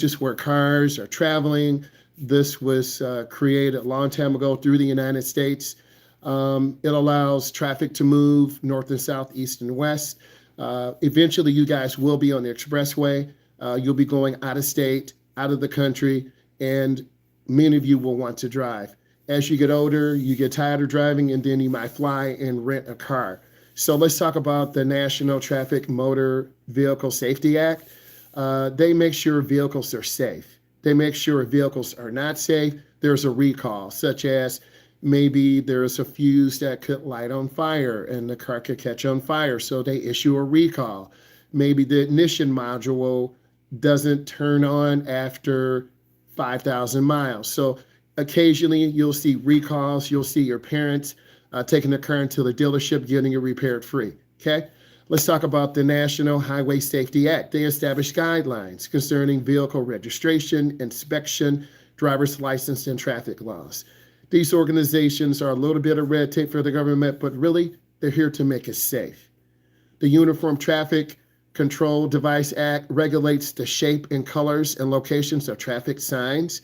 just where cars are traveling. This was created a long time ago through the United States. It allows traffic to move north and south, east and west. Eventually, you guys will be on the expressway. You'll be going out of state, out of the country, and many of you will want to drive. As you get older, you get tired of driving, and then you might fly and rent a car. So let's talk about the National Traffic Motor Vehicle Safety Act. They make sure vehicles are safe. They make sure vehicles are not safe. There's a recall, such as maybe there's a fuse that could light on fire and the car could catch on fire, so they issue a recall. Maybe the ignition module doesn't turn on after 5,000 miles. So occasionally you'll see recalls. You'll see your parents taking the car into the dealership, getting it repaired free. Okay. Let's talk about the National Highway Safety Act. They establish guidelines concerning vehicle registration, inspection, driver's license, and traffic laws. These organizations are a little bit of red tape for the government, but really they're here to make us safe. The Uniform Traffic Control Device Act regulates the shape and colors and locations of traffic signs.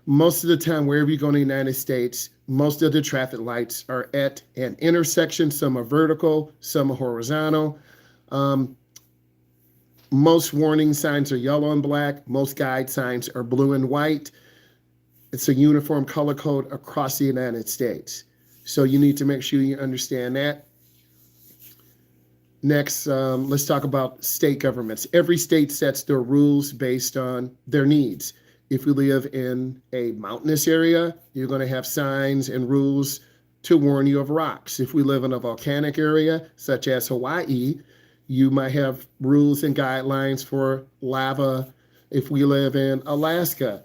Most of the time, wherever you go in the United States, most of the traffic lights are at an intersection. Some are vertical, some are horizontal. Most warning signs are yellow and black. Most guide signs are blue and white. It's a uniform color code across the United States. So you need to make sure you understand that. Next, let's talk about state governments. Every state sets their rules based on their needs. If you live in a mountainous area, you're going to have signs and rules to warn you of rocks. If we live in a volcanic area, such as Hawaii, you might have rules and guidelines for lava. If we live in Alaska,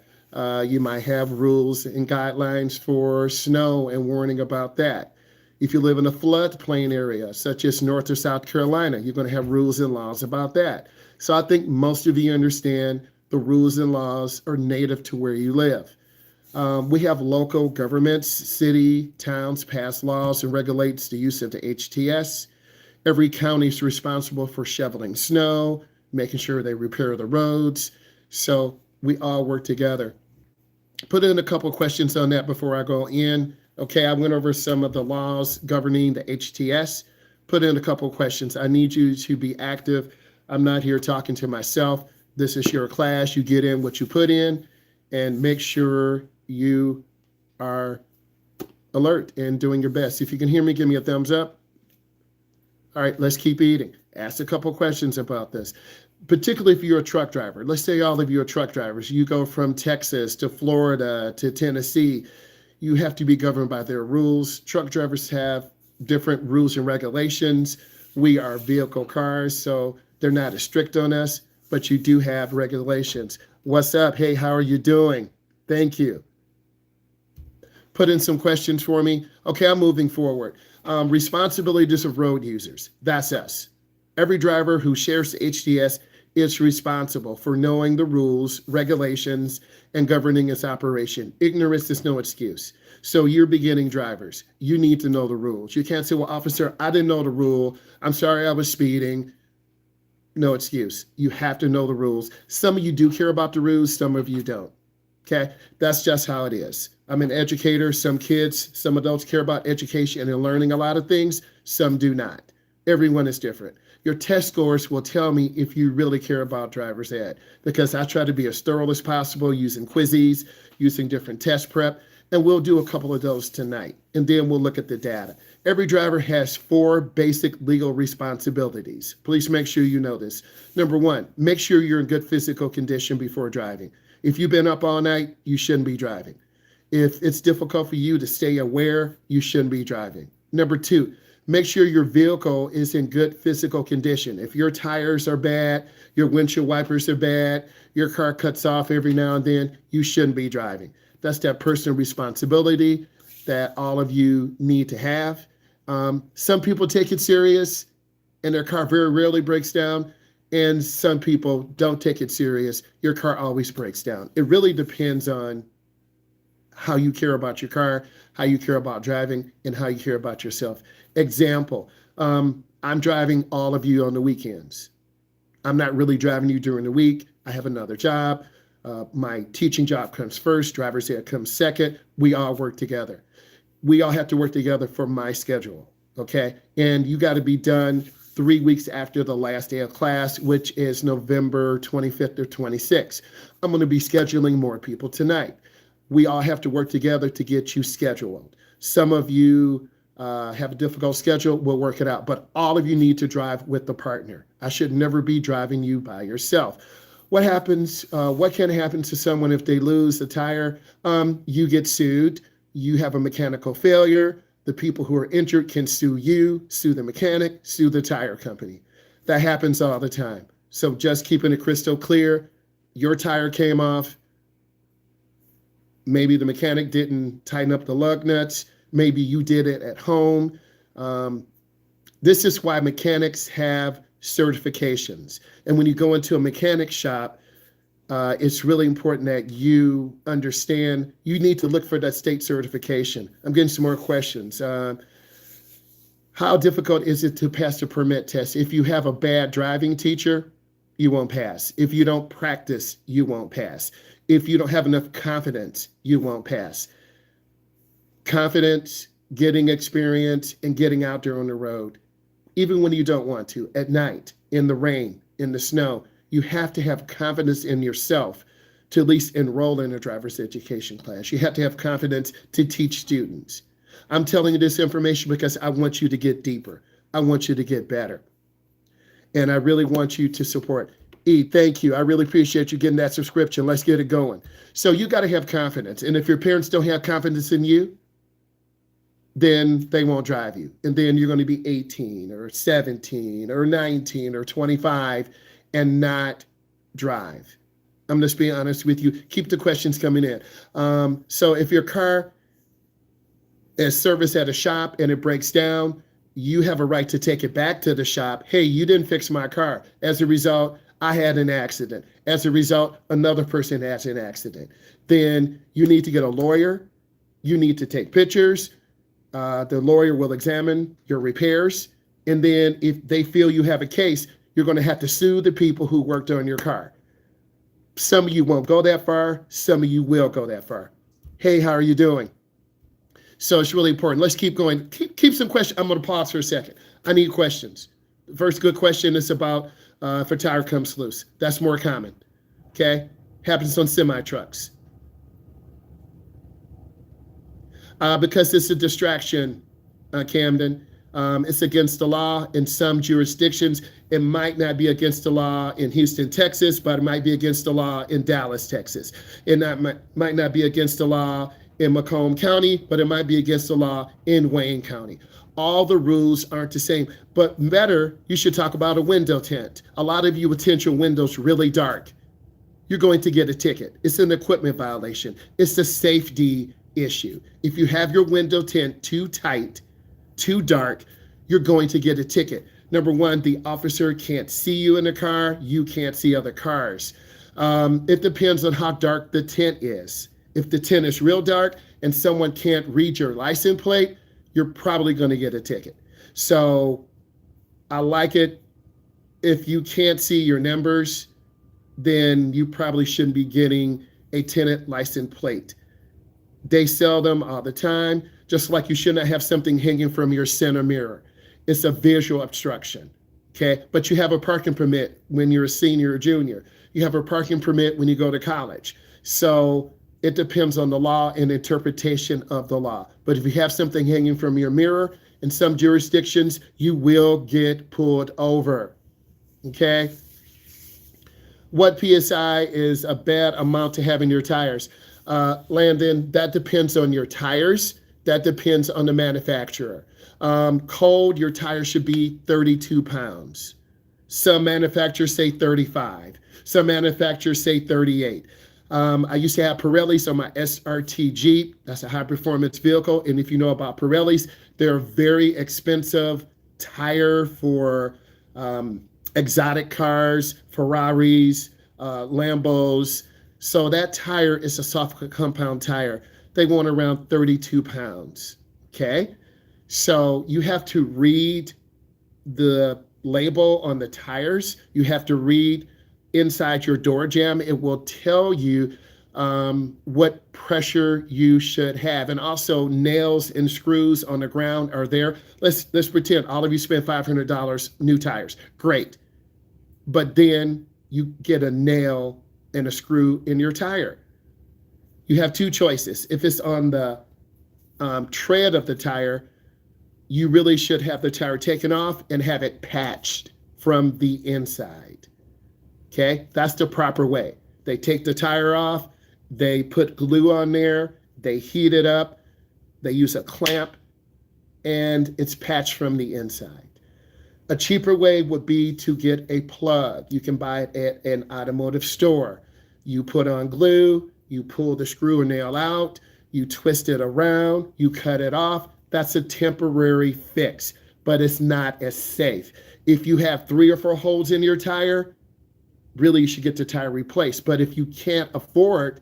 you might have rules and guidelines for snow and warning about that. If you live in a floodplain area, such as North or South Carolina, you're going to have rules and laws about that. So I think most of you understand the rules and laws are native to where you live. We have local governments, city, towns pass laws and regulates the use of the HTS. Every county is responsible for shoveling snow, making sure they repair the roads. So we all work together. Put in a couple of questions on that before I go in. Okay, I went over some of the laws governing the HTS. Put in a couple of questions. I need you to be active. I'm not here talking to myself. This is your class. You get in what you put in and make sure you are alert and doing your best. If you can hear me, give me a thumbs up. All right, let's keep eating. Ask a couple questions about this, particularly if you're a truck driver. Let's say all of you are truck drivers. You go from Texas to Florida to Tennessee. You have to be governed by their rules. Truck drivers have different rules and regulations. We are vehicle cars, so they're not as strict on us, but you do have regulations. What's up? Hey, how are you doing? Thank you. Put in some questions for me. Okay, I'm moving forward. Responsibilities of road users. That's us. Every driver who shares the HTS is responsible for knowing the rules, regulations, and governing its operation. Ignorance is no excuse. So you're beginning drivers. You need to know the rules. You can't say, well, officer, I didn't know the rule. I'm sorry I was speeding. No excuse. You have to know the rules. Some of you do care about the rules. Some of you don't. Okay, that's just how it is. I'm an educator. Some kids, some adults care about education and learning a lot of things. Some do not. Everyone is different. Your test scores will tell me if you really care about driver's ed, because I try to be as thorough as possible using quizzes, using different test prep, and we'll do a couple of those tonight, and then we'll look at the data. Every driver has 4 basic legal responsibilities. Please make sure you know this. Number 1, make sure you're in good physical condition before driving. If you've been up all night, you shouldn't be driving. If it's difficult for you to stay aware, you shouldn't be driving. Number 2, make sure your vehicle is in good physical condition. If your tires are bad, your windshield wipers are bad, your car cuts off every now and then, you shouldn't be driving. That's that personal responsibility that all of you need to have. Some people take it serious and their car very rarely breaks down, and some people don't take it serious. Your car always breaks down. It really depends on how you care about your car, how you care about driving, and how you care about yourself. Example, I'm driving all of you on the weekends. I'm not really driving you during the week. I have another job. My teaching job comes first, driver's ed comes second. We all work together. We all have to work together for my schedule, okay? And you got to be done 3 weeks after the last day of class, which is November 25th or 26th. I'm going to be scheduling more people tonight. We all have to work together to get you scheduled. Some of you have a difficult schedule, we'll work it out. But all of you need to drive with the partner. I should never be driving you by yourself. What happens? What can happen to someone if they lose a tire? You get sued. You have a mechanical failure. The people who are injured can sue you, sue the mechanic, sue the tire company. That happens all the time. So just keeping it crystal clear, your tire came off. Maybe the mechanic didn't tighten up the lug nuts. Maybe you did it at home. This is why mechanics have certifications. And when you go into a mechanic shop, it's really important that you understand you need to look for that state certification. I'm getting some more questions. How difficult is it to pass the permit test? If you have a bad driving teacher, you won't pass. If you don't practice, you won't pass. If you don't have enough confidence, you won't pass. Confidence, getting experience, and getting out there on the road, even when you don't want to, at night, in the rain, in the snow, you have to have confidence in yourself to at least enroll in a driver's education class. You have to have confidence to teach students. I'm telling you this information because I want you to get deeper. I want you to get better. And I really want you to support. Thank you. I really appreciate you getting that subscription. Let's get it going. So you got to have confidence. And if your parents don't have confidence in you, then they won't drive you. And then you're going to be 18 or 17 or 19 or 25 and not drive. I'm just being honest with you. Keep the questions coming in. So if your car is serviced at a shop and it breaks down, you have a right to take it back to the shop. Hey, you didn't fix my car. As a result, I had an accident. As a result, another person has an accident. Then you need to get a lawyer. You need to take pictures. The lawyer will examine your repairs. And then if they feel you have a case, you're going to have to sue the people who worked on your car. Some of you won't go that far. Some of you will go that far. Hey, how are you doing? So it's really important. Let's keep going. Keep some questions. I'm going to pause for a second. I need questions. The first good question is about if a tire comes loose. That's more common. Okay? Happens on semi-trucks. Because it's a distraction, Camden. It's against the law in some jurisdictions. It might not be against the law in Houston, Texas, but it might be against the law in Dallas, Texas. It might not be against the law in Macomb County, but it might be against the law in Wayne County. All the rules aren't the same, but better, you should talk about a window tint. A lot of you would tint your windows really dark. You're going to get a ticket. It's an equipment violation. It's a safety issue. If you have your window tint too tight, too dark, you're going to get a ticket. Number one, the officer can't see you in the car. You can't see other cars. It depends on how dark the tint is. If the tint is real dark and someone can't read your license plate, you're probably going to get a ticket. So I like it. If you can't see your numbers, then you probably shouldn't be getting a tinted license plate. They sell them all the time, just like you should not have something hanging from your center mirror. It's a visual obstruction, okay? But you have a parking permit when you're a senior or junior. You have a parking permit when you go to college. So it depends on the law and interpretation of the law. But if you have something hanging from your mirror, in some jurisdictions, you will get pulled over, okay? What PSI is a bad amount to have in your tires? Landon, that depends on your tires. That depends on the manufacturer. Cold, your tire should be 32 pounds. Some manufacturers say 35. Some manufacturers say 38. I used to have Pirellis on my SRT Jeep. That's a high performance vehicle. And if you know about Pirellis, they're a very expensive tire for exotic cars, Ferraris, Lambos. So that tire is a soft compound tire. They want around 32 pounds, okay? So you have to read the label on the tires. You have to read inside your door jamb, it will tell you what pressure you should have. And also nails and screws on the ground are there. Let's pretend all of you spend $500 new tires. Great. But then you get a nail and a screw in your tire. You have two choices. If it's on the tread of the tire, you really should have the tire taken off and have it patched from the inside. Okay, that's the proper way. They take the tire off, they put glue on there, they heat it up, they use a clamp, and it's patched from the inside. A cheaper way would be to get a plug. You can buy it at an automotive store. You put on glue, you pull the screw or nail out, you twist it around, you cut it off. That's a temporary fix, but it's not as safe. If you have 3 or 4 holes in your tire, really you should get the tire replaced. But if you can't afford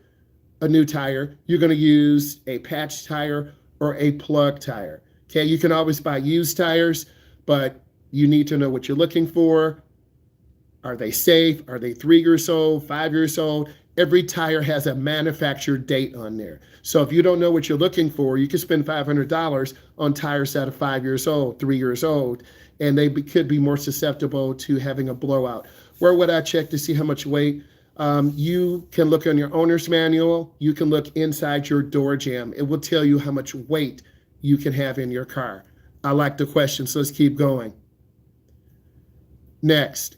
a new tire, you're going to use a patch tire or a plug tire. Okay, you can always buy used tires, but you need to know what you're looking for. Are they safe? Are they 3 years old, 5 years old? Every tire has a manufacturer date on there. So if you don't know what you're looking for, you can spend $500 on tires that are 5 years old, 3 years old, and they could be more susceptible to having a blowout. Where would I check to see how much weight? You can look on your owner's manual. You can look inside your door jamb. It will tell you how much weight you can have in your car. I like the question, so let's keep going. Next,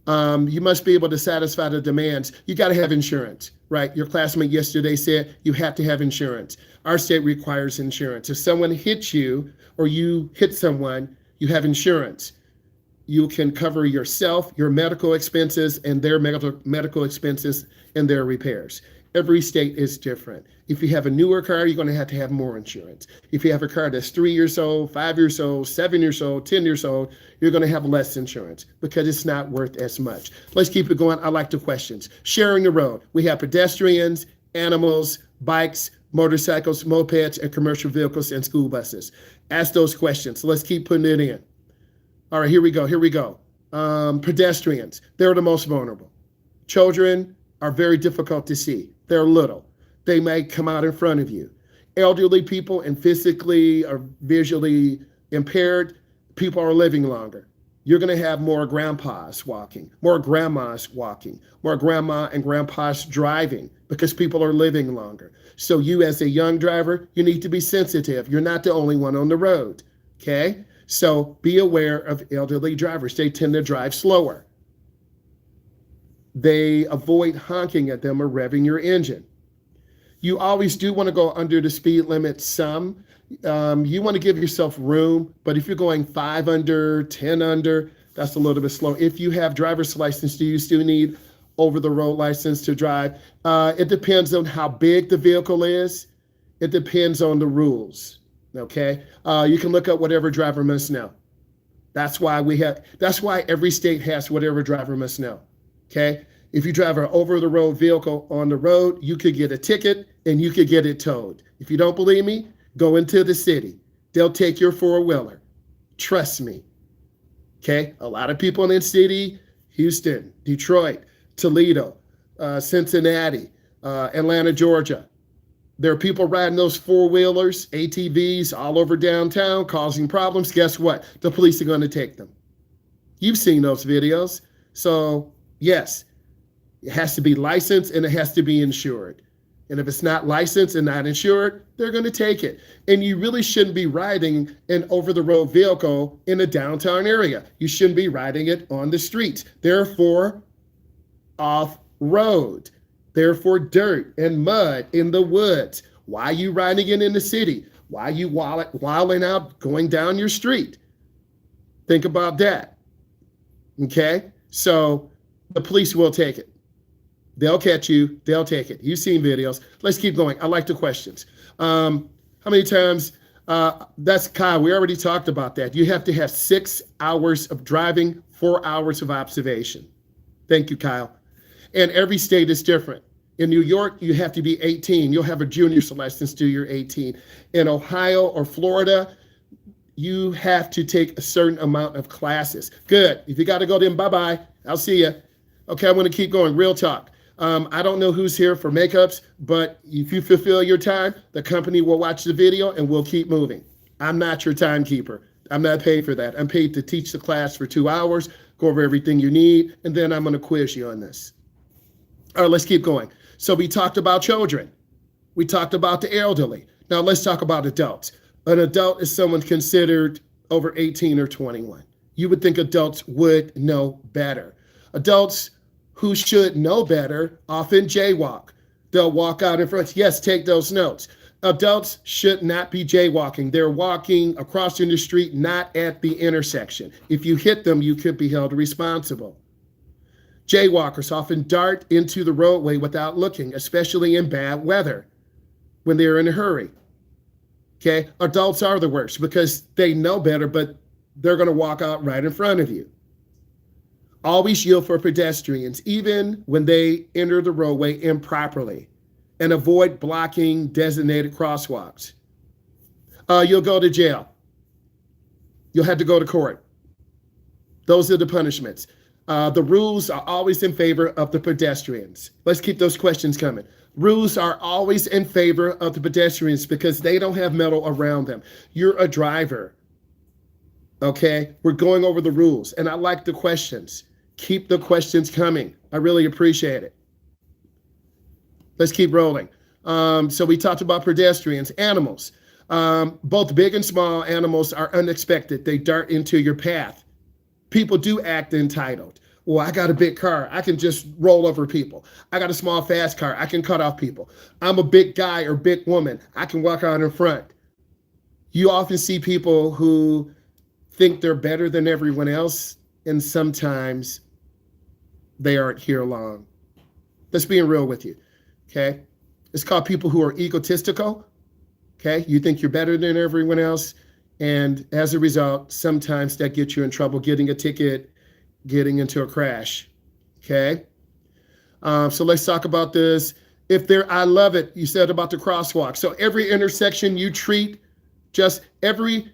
you must be able to satisfy the demands. You got to have insurance, right? Your classmate yesterday said you have to have insurance. Our state requires insurance. If someone hits you or you hit someone, you have insurance. You can cover yourself, your medical expenses, and their medical expenses and their repairs. Every state is different. If you have a newer car, you're going to have more insurance. If you have a car that's 3 years old, 5 years old, 7 years old, 10 years old, you're going to have less insurance because it's not worth as much. Let's keep it going. I like the questions. Sharing the road. We have pedestrians, animals, bikes, motorcycles, mopeds, and commercial vehicles and school buses. Ask those questions. So let's keep putting it in. All right, here we go. Pedestrians, they're the most vulnerable. Children are very difficult to see. They're little. They may come out in front of you. Elderly people and physically or visually impaired people are living longer. You're going to have more grandpas walking, more grandmas walking, more grandma and grandpas driving because people are living longer. So you as a young driver, you need to be sensitive. You're not the only one on the road, okay? So be aware of elderly drivers. They tend to drive slower. They avoid honking at them or revving your engine. You always do want to go under the speed limit some. You want to give yourself room, but if you're going 5 under, 10 under, that's a little bit slow. If you have driver's license, do you still need over-the-road license to drive? It depends on how big the vehicle is. It depends on the rules, okay? You can look up whatever driver must know. That's why every state has whatever driver must know, okay? If you drive an over-the-road vehicle on the road, you could get a ticket and you could get it towed. If you don't believe me, go into the city. They'll take your four-wheeler. Trust me. Okay? A lot of people in the city, Houston, Detroit, Toledo, Cincinnati, Atlanta, Georgia. There are people riding those four-wheelers, ATVs, all over downtown, causing problems. Guess what? The police are going to take them. You've seen those videos. So, yes, it has to be licensed and it has to be insured. And if it's not licensed and not insured, they're going to take it. And you really shouldn't be riding an over-the-road vehicle in a downtown area. You shouldn't be riding it on the streets. Therefore, off-road. Therefore, dirt and mud in the woods. Why are you riding it in the city? Why are you wilding out going down your street? Think about that. Okay? So the police will take it. They'll catch you. They'll take it. You've seen videos. Let's keep going. I like the questions. How many times? That's Kyle. We already talked about that. You have to have 6 hours of driving, 4 hours of observation. Thank you, Kyle. And every state is different. In New York, you have to be 18. You'll have a junior's license till you're 18. In Ohio or Florida, you have to take a certain amount of classes. Good. If you got to go, then bye-bye. I'll see you. Okay, I'm going to keep going. Real talk. I don't know who's here for makeups, but if you fulfill your time, the company will watch the video and we'll keep moving. I'm not your timekeeper. I'm not paid for that. I'm paid to teach the class for 2 hours, go over everything you need, and then I'm going to quiz you on this. All right, let's keep going. So we talked about children. We talked about the elderly. Now let's talk about adults. An adult is someone considered over 18 or 21. You would think adults would know better. Adults who should know better often jaywalk. They'll walk out in front. Yes, take those notes. Adults should not be jaywalking. They're walking across the street, not at the intersection. If you hit them, you could be held responsible. Jaywalkers often dart into the roadway without looking, especially in bad weather when they're in a hurry. Okay, adults are the worst because they know better, but they're going to walk out right in front of you. Always yield for pedestrians, even when they enter the roadway improperly, and avoid blocking designated crosswalks. You'll go to jail. You'll have to go to court. Those are the punishments. The rules are always in favor of the pedestrians. Let's keep those questions coming. Rules are always in favor of the pedestrians because they don't have metal around them. You're a driver. Okay, we're going over the rules, and I like the questions. Keep the questions coming. I really appreciate it. Let's keep rolling. So we talked about pedestrians, animals. Both big and small animals are unexpected. They dart into your path. People do act entitled. Well, I got a big car. I can just roll over people. I got a small, fast car. I can cut off people. I'm a big guy or big woman. I can walk out in front. You often see people who think they're better than everyone else, and sometimes they aren't here long. Let's be real with you, okay? It's called people who are egotistical, okay? You think you're better than everyone else, and as a result, sometimes that gets you in trouble, getting a ticket, getting into a crash, okay? So let's talk about this. I love it, you said about the crosswalk. So every intersection you treat, just every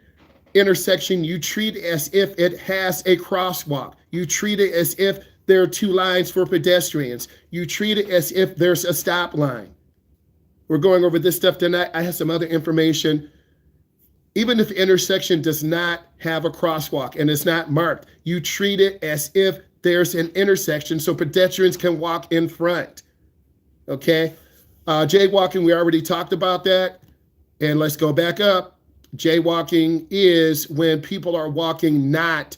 intersection you treat as if it has a crosswalk. You treat it as if there are two lines for pedestrians. You treat it as if there's a stop line. We're going over this stuff tonight. I have some other information. Even if the intersection does not have a crosswalk and it's not marked, you treat it as if there's an intersection so pedestrians can walk in front. Okay? Jaywalking, we already talked about that. And let's go back up. Jaywalking is when people are walking not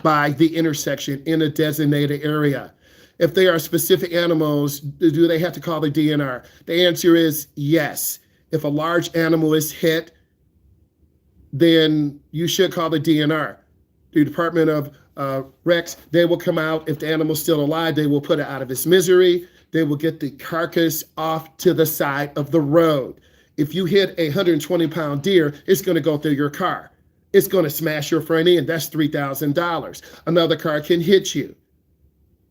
by the intersection in a designated area. If they are specific animals, do they have to call the DNR? The answer is yes. If a large animal is hit, then you should call the DNR. The Department of Recs, they will come out. If the animal's still alive, they will put it out of its misery. They will get the carcass off to the side of the road. If you hit a 120-pound deer, it's going to go through your car. It's going to smash your front end. That's $3,000. Another car can hit you.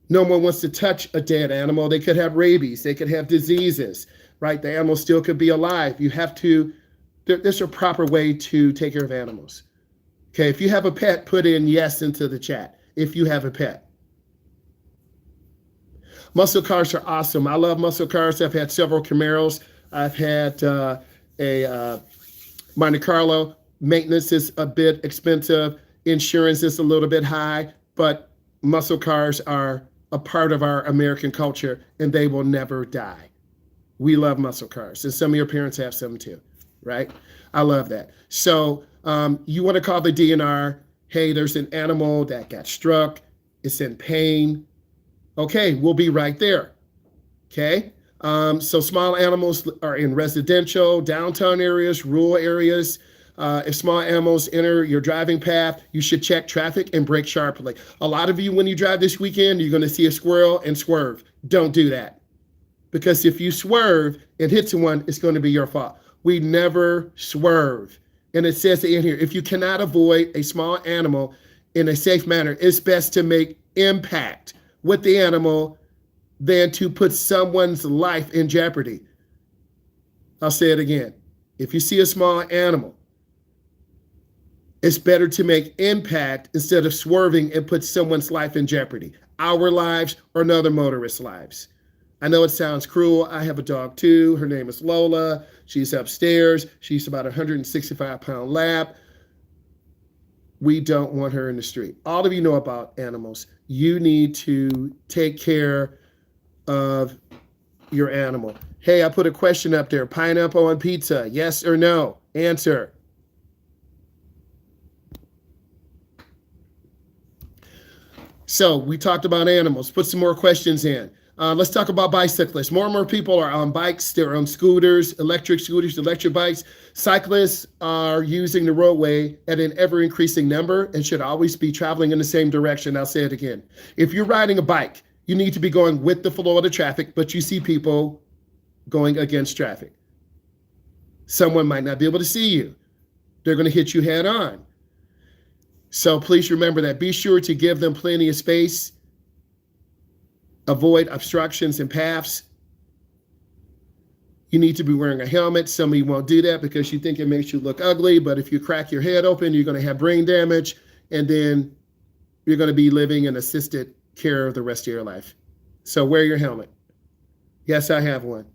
No one wants to touch a dead animal. They could have rabies. They could have diseases, right? The animal still could be alive. You have to, there's a proper way to take care of animals. Okay, if you have a pet, put in yes into the chat. If you have a pet. Muscle cars are awesome. I love muscle cars. I've had several Camaros. I've had a Monte Carlo. Maintenance is a bit expensive. Insurance is a little bit high, but muscle cars are a part of our American culture, and they will never die. We love muscle cars, and some of your parents have some too, right? I love that. So you want to call the DNR. Hey, there's an animal that got struck. It's in pain. Okay, we'll be right there. Okay. So small animals are in residential, downtown areas, rural areas. If small animals enter your driving path, you should check traffic and brake sharply. A lot of you, when you drive this weekend, you're going to see a squirrel and swerve. Don't do that. Because if you swerve and hit someone, it's going to be your fault. We never swerve. And it says in here, if you cannot avoid a small animal in a safe manner, it's best to make impact with the animal than to put someone's life in jeopardy. I'll say it again. If you see a small animal, it's better to make impact instead of swerving and put someone's life in jeopardy. our lives or another motorist's lives. I know it sounds cruel. I have a dog too. Her name is Lola. She's upstairs. She's about a 165-pound lab. We don't want her in the street. All of you know about animals. You need to take care of your animal. Hey, I put a question up there. Pineapple on pizza, yes or no? Answer. So we talked about animals. Put some more questions in. Let's talk about bicyclists. More and more people are on bikes. They're on scooters, electric bikes. Cyclists are using the roadway at an ever-increasing number and should always be traveling in the same direction. I'll say it again. If you're riding a bike, you need to be going with the flow of the traffic, but you see people going against traffic. Someone might not be able to see you. They're going to hit you head on. So please remember that. Be sure to give them plenty of space. Avoid obstructions and paths. You need to be wearing a helmet. Some of you won't do that because you think it makes you look ugly, but if you crack your head open, you're going to have brain damage, and then you're going to be living in assisted care the rest of your life. So wear your helmet. Yes, I have one.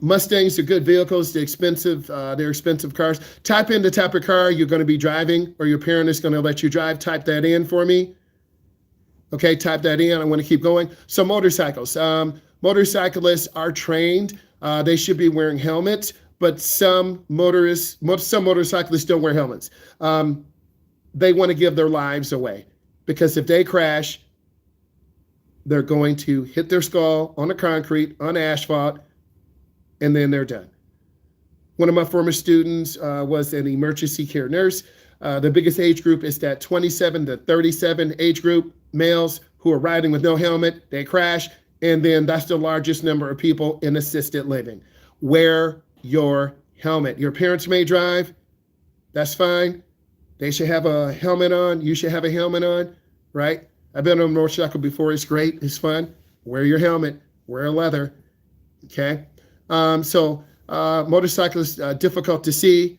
Mustangs are good vehicles. They're expensive cars. Type in the type of car you're going to be driving, or your parent is going to let you drive. Type that in for me. Okay, type that in. I want to keep going. So motorcycles. Motorcyclists are trained. They should be wearing helmets, but some motorcyclists don't wear helmets. They want to give their lives away because if they crash, they're going to hit their skull on the concrete, on asphalt, and then they're done. One of my former students was an emergency care nurse. The biggest age group is that 27 to 37 age group, males who are riding with no helmet, they crash, and then that's the largest number of people in assisted living. Wear your helmet. Your parents may drive, that's fine. They should have a helmet on. You should have a helmet on, right? I've been on a motorcycle before. It's great. It's fun. Wear your helmet. Wear leather. Okay? Motorcyclists, difficult to see.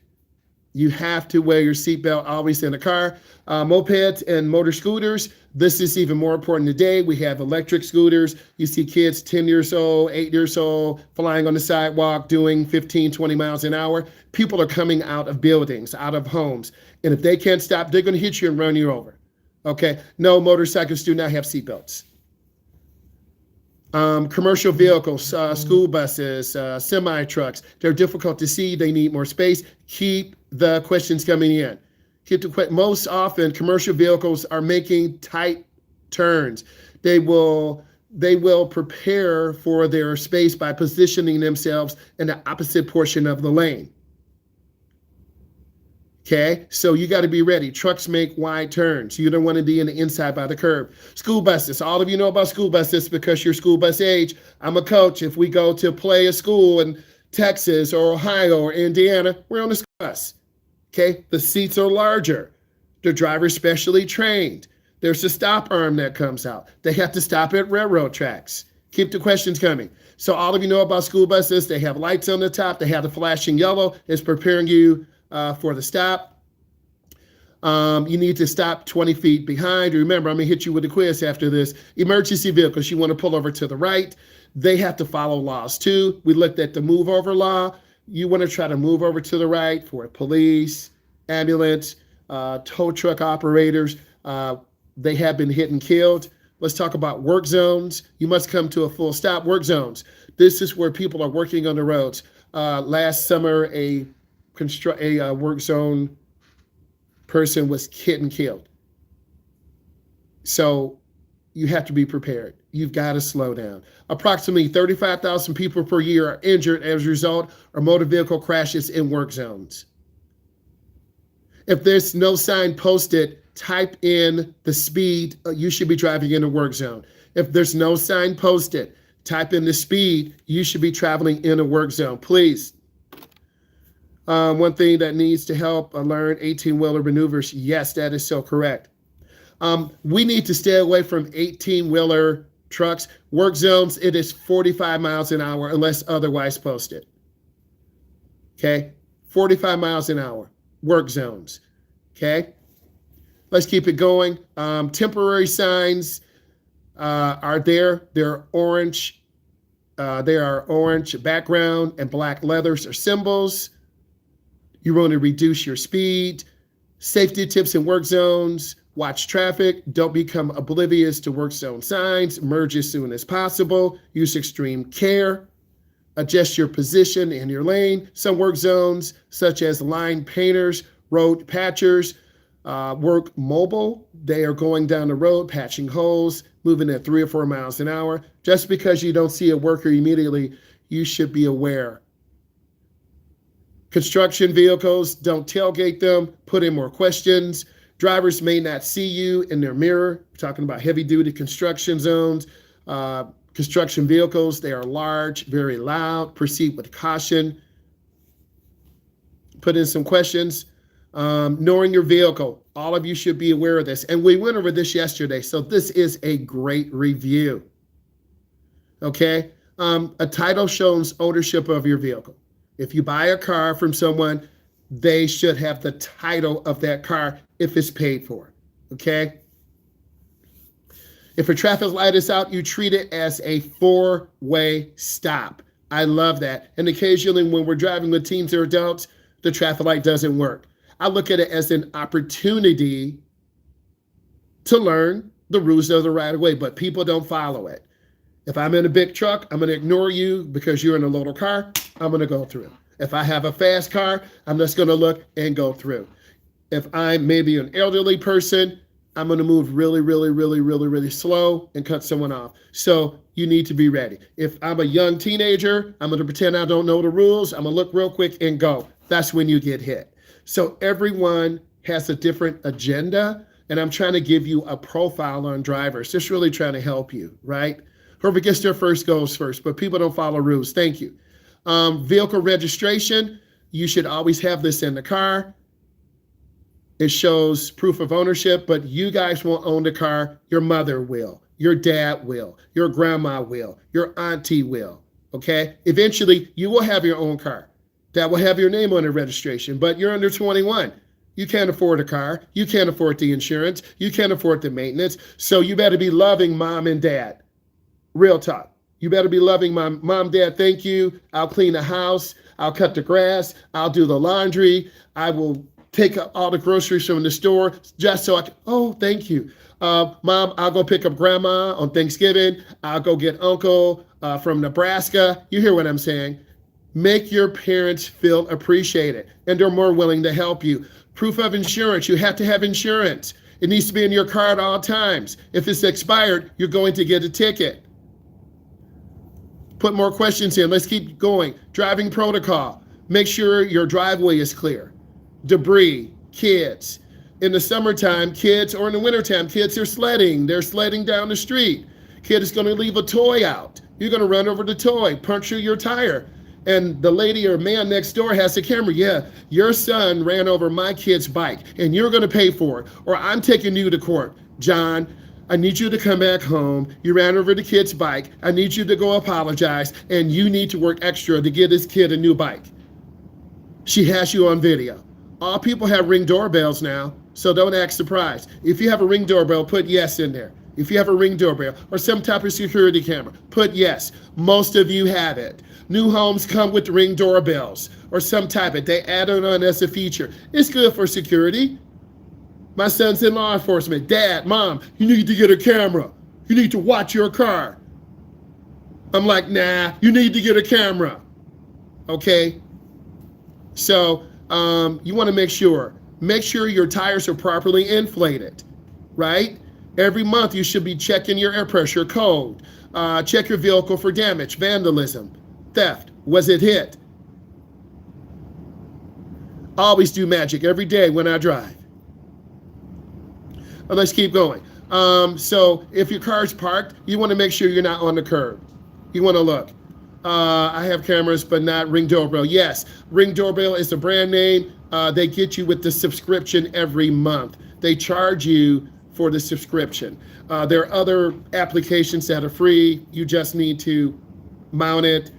You have to wear your seatbelt always in the car. Mopeds and motor scooters, this is even more important today. We have electric scooters. You see kids 10 years old, 8 years old, flying on the sidewalk, doing 15, 20 miles an hour. People are coming out of buildings, out of homes. And if they can't stop, they're going to hit you and run you over. Okay? No, motorcycles do not have seatbelts. Commercial vehicles, school buses, semi-trucks, they're difficult to see. They need more space. Keep the questions coming in. Most often, commercial vehicles are making tight turns. They will prepare for their space by positioning themselves in the opposite portion of the lane. Okay, so you got to be ready. Trucks make wide turns. You don't want to be in the inside by the curb. School buses. All of you know about school buses because you're school bus age. I'm a coach. If we go to play a school in Texas or Ohio or Indiana, we're on the school bus. Okay, the seats are larger. The driver's specially trained. There's a stop arm that comes out. They have to stop at railroad tracks. Keep the questions coming. So all of you know about school buses. They have lights on the top. They have the flashing yellow. It's preparing you for the stop. You need to stop 20 feet behind. Remember, I'm going to hit you with a quiz after this. Emergency vehicles, you want to pull over to the right. They have to follow laws too. We looked at the move over law. You want to try to move over to the right for police, ambulance, tow truck operators. They have been hit and killed. Let's talk about work zones. You must come to a full stop. Work zones. This is where people are working on the roads. Last summer, a work zone person was hit and killed. So you have to be prepared. You've got to slow down. Approximately 35,000 people per year are injured as a result of motor vehicle crashes in work zones. If there's no sign posted, type in the speed you should be driving in a work zone. If there's no sign posted, type in the speed you should be traveling in a work zone. Please. One thing that needs to help learn 18-wheeler maneuvers. Yes, that is so correct. We need to stay away from 18-wheeler trucks. Work zones, it is 45 miles an hour unless otherwise posted. Okay? 45 miles an hour. Work zones. Okay? Let's keep it going. Temporary signs are there. They're orange. They are orange background and black letters or symbols. You want to reduce your speed. Safety tips in work zones. Watch traffic. Don't become oblivious to work zone signs. Merge as soon as possible. Use extreme care. Adjust your position in your lane. Some work zones, such as line painters, road patchers, work mobile. They are going down the road, patching holes, moving at 3 or 4 miles an hour. Just because you don't see a worker immediately, you should be aware. Construction vehicles, don't tailgate them, put in more questions. Drivers may not see you in their mirror. We're talking about heavy-duty construction zones. Construction vehicles, they are large, very loud. Proceed with caution. Put in some questions. Knowing your vehicle, all of you should be aware of this. And we went over this yesterday, so this is a great review. Okay? A title shows ownership of your vehicle. If you buy a car from someone, they should have the title of that car if it's paid for. Okay? If a traffic light is out, you treat it as a 4-way stop. I love that. And occasionally when we're driving with teens or adults, the traffic light doesn't work. I look at it as an opportunity to learn the rules of the right of way, but people don't follow it. If I'm in a big truck, I'm going to ignore you because you're in a little car. I'm going to go through. If I have a fast car, I'm just going to look and go through. If I'm maybe an elderly person, I'm going to move really slow and cut someone off. So you need to be ready. If I'm a young teenager, I'm going to pretend I don't know the rules. I'm going to look real quick and go. That's when you get hit. So everyone has a different agenda, and I'm trying to give you a profile on drivers. Just really trying to help you, right? Whoever gets there first goes first, but people don't follow rules. Thank you. Vehicle registration, you should always have this in the car. It shows proof of ownership, but you guys won't own the car. Your mother will. Your dad will. Your grandma will. Your auntie will. Okay? Eventually, you will have your own car that will have your name on the registration, but you're under 21. You can't afford a car. You can't afford the insurance. You can't afford the maintenance. So you better be loving mom and dad. Real talk. You better be loving mom, dad, thank you. I'll clean the house. I'll cut the grass. I'll do the laundry. I will take all the groceries from the store just so I can, oh, thank you. Mom, I'll go pick up grandma on Thanksgiving. I'll go get uncle from Nebraska. You hear what I'm saying? Make your parents feel appreciated, and they're more willing to help you. Proof of insurance. You have to have insurance. It needs to be in your car at all times. If it's expired, you're going to get a ticket. Put more questions in. Let's keep going. Driving protocol. Make sure your driveway is clear. Debris, kids. In the summertime, kids, or in the wintertime, kids are sledding. They're sledding down the street. Kid is going to leave a toy out. You're going to run over the toy, puncture your tire. And the lady or man next door has a camera. Yeah, your son ran over my kid's bike, and you're going to pay for it. Or I'm taking you to court. John, I need you to come back home. You ran over the kid's bike. I need you to go apologize, and you need to work extra to get this kid a new bike. She has you on video. All people have Ring doorbells now, so don't act surprised. If you have a Ring doorbell, put yes in there. If you have a Ring doorbell or some type of security camera, put yes. Most of you have it. New homes come with Ring doorbells or some type of, they add it on as a feature. It's good for security. My son's in law enforcement. Dad, mom, you need to get a camera. You need to watch your car. I'm like, nah, you need to get a camera. Okay? So you want to make sure your tires are properly inflated, right? Every month you should be checking your air pressure code. Check your vehicle for damage, vandalism, theft. Was it hit? Always do magic every day when I drive. Let's keep going. So if your car's parked, you want to make sure you're not on the curb. You want to look. I have cameras, but not Ring doorbell. Yes, Ring doorbell is a brand name. They get you with the subscription every month. They charge you for the subscription. There are other applications that are free. You just need to mount it,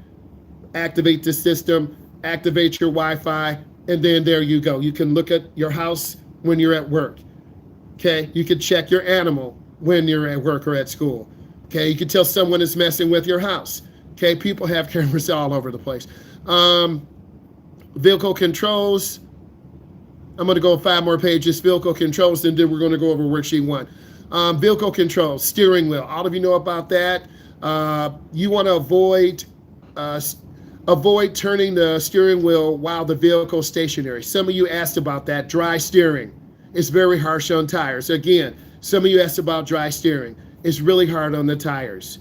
activate the system, activate your Wi-Fi, and then there you go. You can look at your house when you're at work. Okay, you could check your animal when you're at work or at school. Okay, you can tell someone is messing with your house. Okay, people have cameras all over the place. Vehicle controls. I'm going to go 5 more pages. Vehicle controls, and then we're going to go over worksheet 1. Vehicle controls, steering wheel. All of you know about that. You want to avoid turning the steering wheel while the vehicle is stationary. Some of you asked about that. Dry steering is very harsh on tires. Again, some of you asked about dry steering. It's really hard on the tires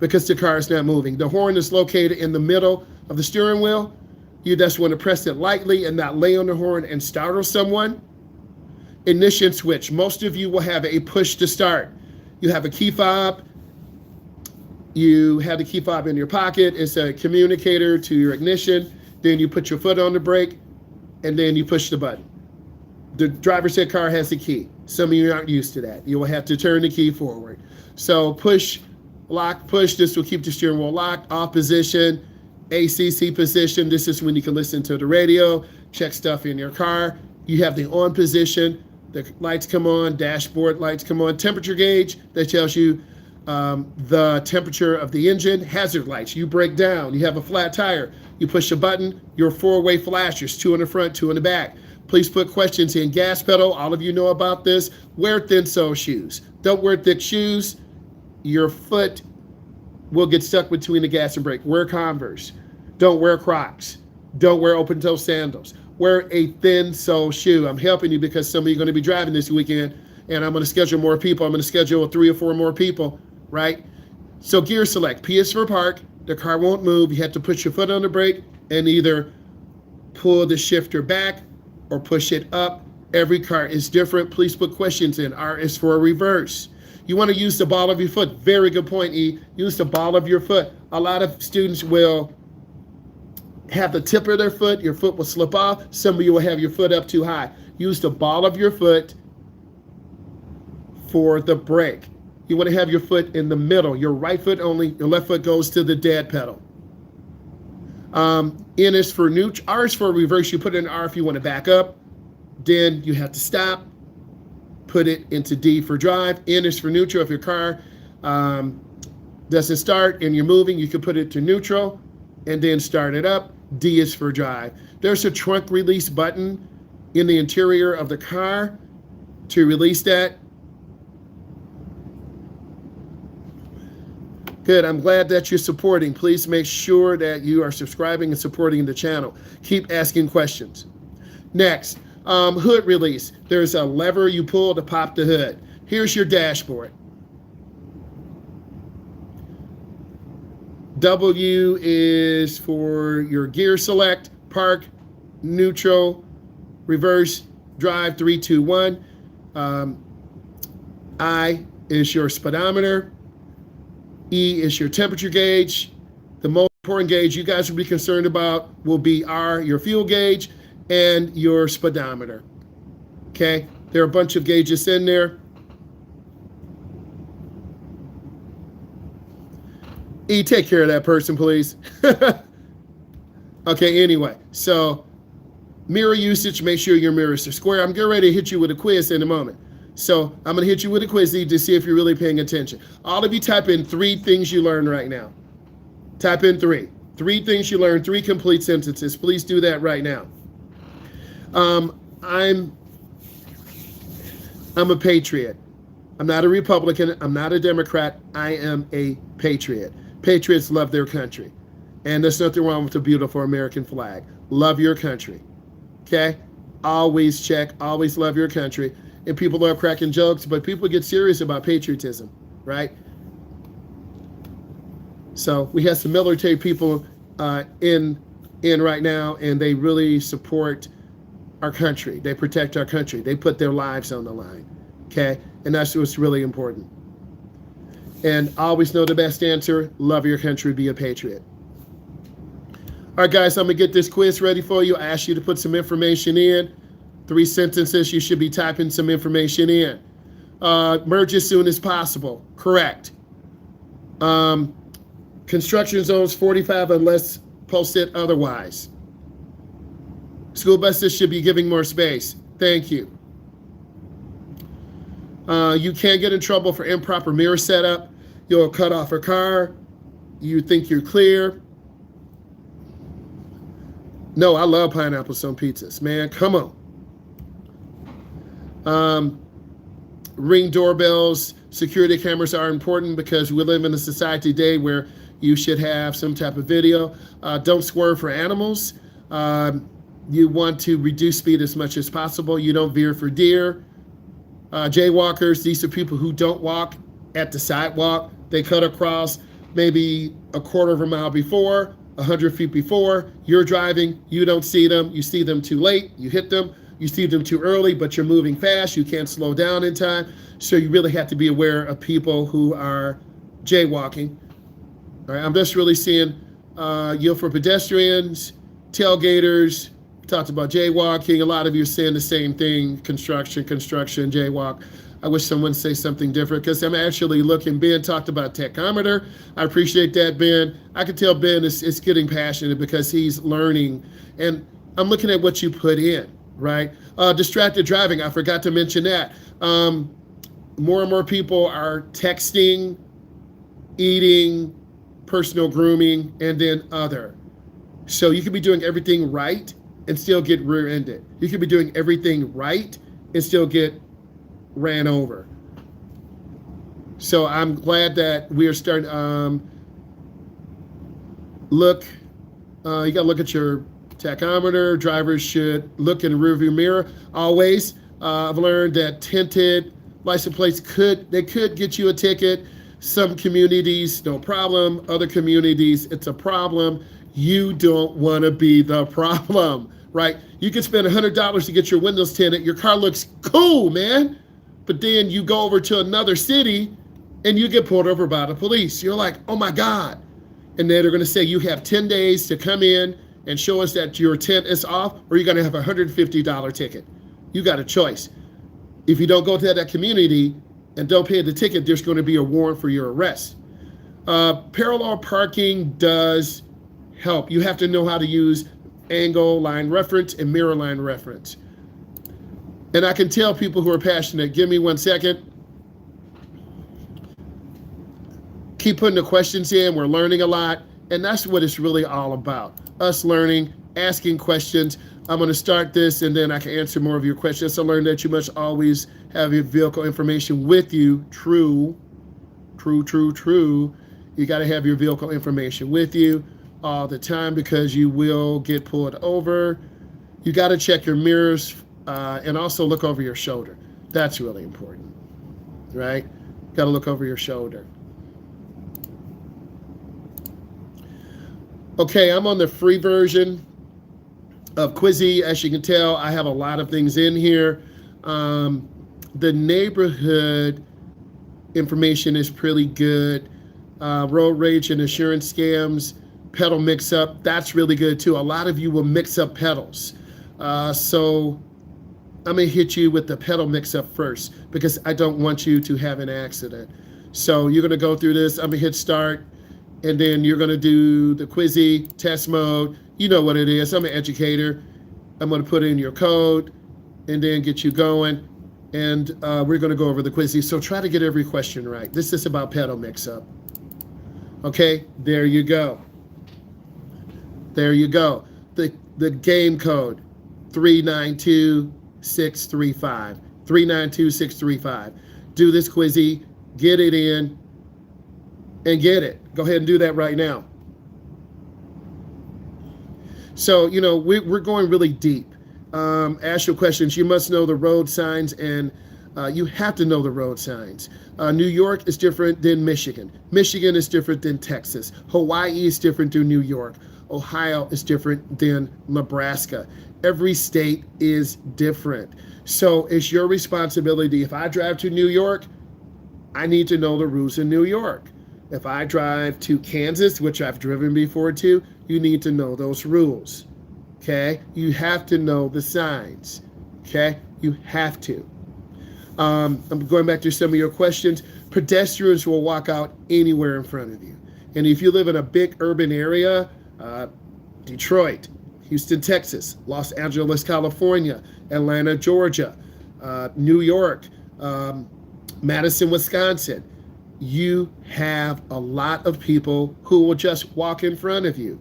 because the car is not moving. The horn is located in the middle of the steering wheel. You just want to press it lightly and not lay on the horn and startle someone. Ignition switch. Most of you will have a push to start. You have a key fob. You have the key fob in your pocket. It's a communicator to your ignition. Then you put your foot on the brake, and then you push the button. The driver's seat car has the key. Some of you aren't used to that. You will have to turn the key forward. So push, lock, push. This will keep the steering wheel locked. Off position, ACC position. This is when you can listen to the radio, check stuff in your car. You have the on position. The lights come on, dashboard lights come on. Temperature gauge, that tells you the temperature of the engine. Hazard lights, you break down. You have a flat tire. You push a button, your 4-way flashers, 2 in the front, 2 in the back. Please put questions in. Gas pedal, all of you know about this. Wear thin sole shoes. Don't wear thick shoes. Your foot will get stuck between the gas and brake. Wear Converse. Don't wear Crocs. Don't wear open-toe sandals. Wear a thin sole shoe. I'm helping you because some of you are going to be driving this weekend, and I'm going to schedule more people. I'm going to schedule 3 or 4 more people, right? So gear select. P is for park. The car won't move. You have to put your foot on the brake and either pull the shifter back or push it up. Every car is different. Please put questions in. R is for reverse. You want to use the ball of your foot. Very good point, E. Use the ball of your foot. A lot of students will have the tip of their foot. Your foot will slip off. Some of you will have your foot up too high. Use the ball of your foot for the brake. You want to have your foot in the middle. Your right foot only. Your left foot goes to the dead pedal. N is for neutral. R is for reverse. You put in R if you want to back up. Then you have to stop. Put it into D for drive. N is for neutral. If your car doesn't start and you're moving, you can put it to neutral and then start it up. D is for drive. There's a trunk release button in the interior of the car to release that. Good. I'm glad that you're supporting. Please make sure that you are subscribing and supporting the channel. Keep asking questions. Next, hood release. There's a lever you pull to pop the hood. Here's your dashboard. W is for your gear select, park, neutral, reverse, drive, 3, 2, 1. I is your speedometer. E is your temperature gauge. The most important gauge you guys will be concerned about will be R, your fuel gauge, and your speedometer. Okay, there are a bunch of gauges in there. E, take care of that person, please. Okay, anyway, so mirror usage, make sure your mirrors are square. I'm getting ready to hit you with a quiz in a moment. So I'm going to hit you with a quiz to see if you're really paying attention. All of you type in 3 things you learned right now. Type in 3. 3 things you learned, 3 complete sentences. Please do that right now. I'm a patriot. I'm not a Republican. I'm not a Democrat. I am a patriot. Patriots love their country. And there's nothing wrong with a beautiful American flag. Love your country. Okay? Always check. Always love your country. And people love cracking jokes, but people get serious about patriotism, right? So we have some military people in right now, and they really support our country. They protect our country. They put their lives on the line, okay? And that's what's really important. And always know the best answer. Love your country. Be a patriot. All right, guys, I'm going to get this quiz ready for you. I asked you to put some information in. 3 sentences, you should be typing some information in. Merge as soon as possible. Correct. Construction zones 45 unless posted otherwise. School buses should be giving more space. Thank you. You can get in trouble for improper mirror setup. You'll cut off a car. You think you're clear. No, I love pineapples on pizzas, man. Come on. Ring doorbells, security cameras are important because we live in a society today where you should have some type of video. Don't swerve for animals. You want to reduce speed as much as possible. You don't veer for deer. Jaywalkers, these are people who don't walk at the sidewalk. They cut across maybe a quarter of a mile before, 100 feet before. You're driving, you don't see them. You see them too late, you hit them. You see them too early, but you're moving fast. You can't slow down in time. So you really have to be aware of people who are jaywalking. All right, I'm just really seeing yield for pedestrians, tailgaters. We talked about jaywalking. A lot of you are saying the same thing, construction, jaywalk. I wish someone would say something different because I'm actually looking. Ben talked about tachometer. I appreciate that, Ben. I can tell Ben is getting passionate because he's learning. And I'm looking at what you put in. Right? Distracted driving. I forgot to mention that. More and more people are texting, eating, personal grooming, and then other. So you could be doing everything right and still get rear-ended. You could be doing everything right and still get ran over. So I'm glad that we are starting look. You got to look at your tachometer. Drivers should look in the rearview mirror always. I've learned that tinted license plates could get you a ticket. Some communities, no problem. Other communities, it's a problem. You don't want to be the problem, right? You can spend $100 to get your windows tinted. Your car looks cool, man. But then you go over to another city and you get pulled over by the police. You're like, oh my God. And then they're going to say you have 10 days to come in and show us that your tint is off, or you're going to have a $150 ticket. You got a choice. If you don't go to that community and don't pay the ticket, there's going to be a warrant for your arrest. Parallel parking does help. You have to know how to use angle line reference and mirror line reference. And I can tell people who are passionate, give me 1 second. Keep putting the questions in. We're learning a lot. And that's what it's really all about. Us learning, asking questions. I'm going to start this and then I can answer more of your questions. I learned that you must always have your vehicle information with you. True. You got to have your vehicle information with you all the time because you will get pulled over. You got to check your mirrors and also look over your shoulder. That's really important, right? Got to look over your shoulder. Okay, I'm on the free version of Quizzy. As you can tell, I have a lot of things in here. The neighborhood information is pretty good. Road rage and insurance scams, pedal mix-up, that's really good too. A lot of you will mix up pedals. So I'm going to hit you with the pedal mix-up first because I don't want you to have an accident. So you're going to go through this. I'm going to hit start. And then you're going to do the Quizzy test mode. You know what it is. I'm an educator. I'm going to put in your code and then get you going. And we're going to go over the Quizzy. So try to get every question right. This is about pedal mix-up. Okay, there you go. There you go. The game code, 392635. 392635. Do this Quizzy. Get it in. And get it. Go ahead and do that right now. So, you know, we're going really deep. Ask your questions. You must know the road signs, and you have to know the road signs. New York is different than Michigan. Michigan is different than Texas. Hawaii is different than New York. Ohio is different than Nebraska. Every state is different. So it's your responsibility. If I drive to New York, I need to know the rules in New York. If I drive to Kansas, which I've driven before too, you need to know those rules, okay? You have to know the signs, okay? You have to. I'm going back to some of your questions. Pedestrians will walk out anywhere in front of you. And if you live in a big urban area, Detroit, Houston, Texas, Los Angeles, California, Atlanta, Georgia, New York, Madison, Wisconsin, you have a lot of people who will just walk in front of you.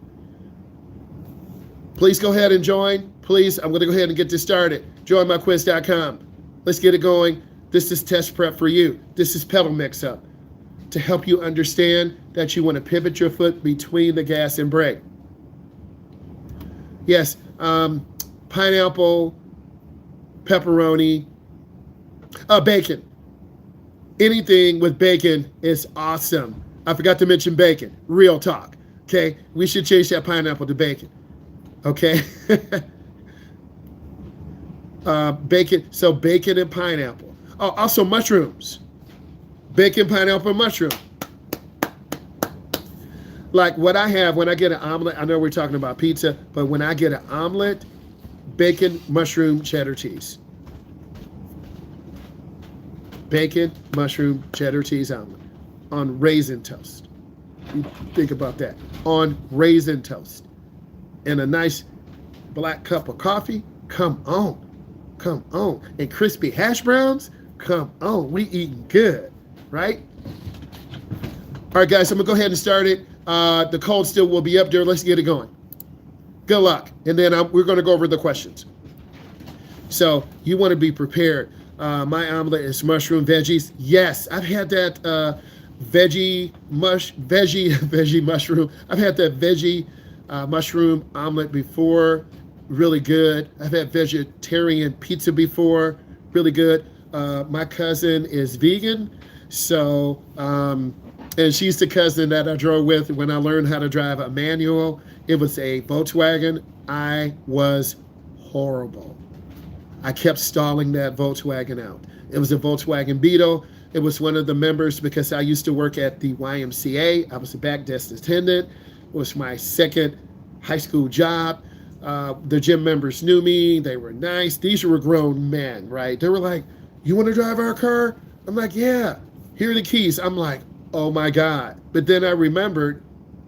Please go ahead and join. Please, I'm going to go ahead and get this started. Joinmyquiz.com. Let's get it going. This is test prep for you. This is pedal mix up to help you understand that you want to pivot your foot between the gas and brake. Yes, pineapple, pepperoni, bacon. Anything with bacon is awesome. I forgot to mention bacon. Real talk. Okay, we should change that pineapple to bacon. Okay. Bacon. So bacon and pineapple. Oh, also mushrooms. Bacon, pineapple, mushroom. Like what I have when I get an omelet. I know we're talking about pizza, but when I get an omelet, bacon, mushroom, cheddar cheese. Bacon, mushroom, cheddar cheese omelet on raisin toast. You think about that. On raisin toast. And a nice black cup of coffee. Come on. Come on. And crispy hash browns. Come on. We eating good, right? All right, guys, I'm going to go ahead and start it. The code still will be up there. Let's get it going. Good luck. And then we're going to go over the questions. So you want to be prepared. My omelet is mushroom veggies. Yes, I've had that veggie mushroom. I've had that veggie mushroom omelet before. Really good. I've had vegetarian pizza before. Really good. My cousin is vegan. So, and she's the cousin that I drove with when I learned how to drive a manual. It was a Volkswagen. I was horrible. I kept stalling that Volkswagen out. It was a Volkswagen Beetle. It was one of the members because I used to work at the YMCA. I was a back desk attendant. It was my second high school job. The gym members knew me. They were nice. These were grown men, right? They were like, "You want to drive our car?" I'm like, "Yeah, here are the keys." I'm like, oh my God. But then I remembered,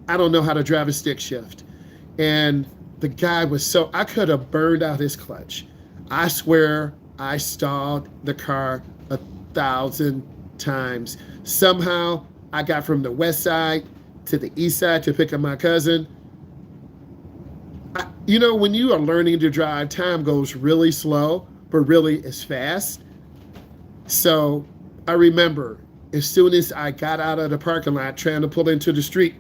I don't know how to drive a stick shift. And the guy was so, I could have burned out his clutch. I swear I stalled the car 1,000 times. Somehow I got from the west side to the east side to pick up my cousin. You know, when you are learning to drive, time goes really slow, but really is fast. So I remember as soon as I got out of the parking lot trying to pull into the street,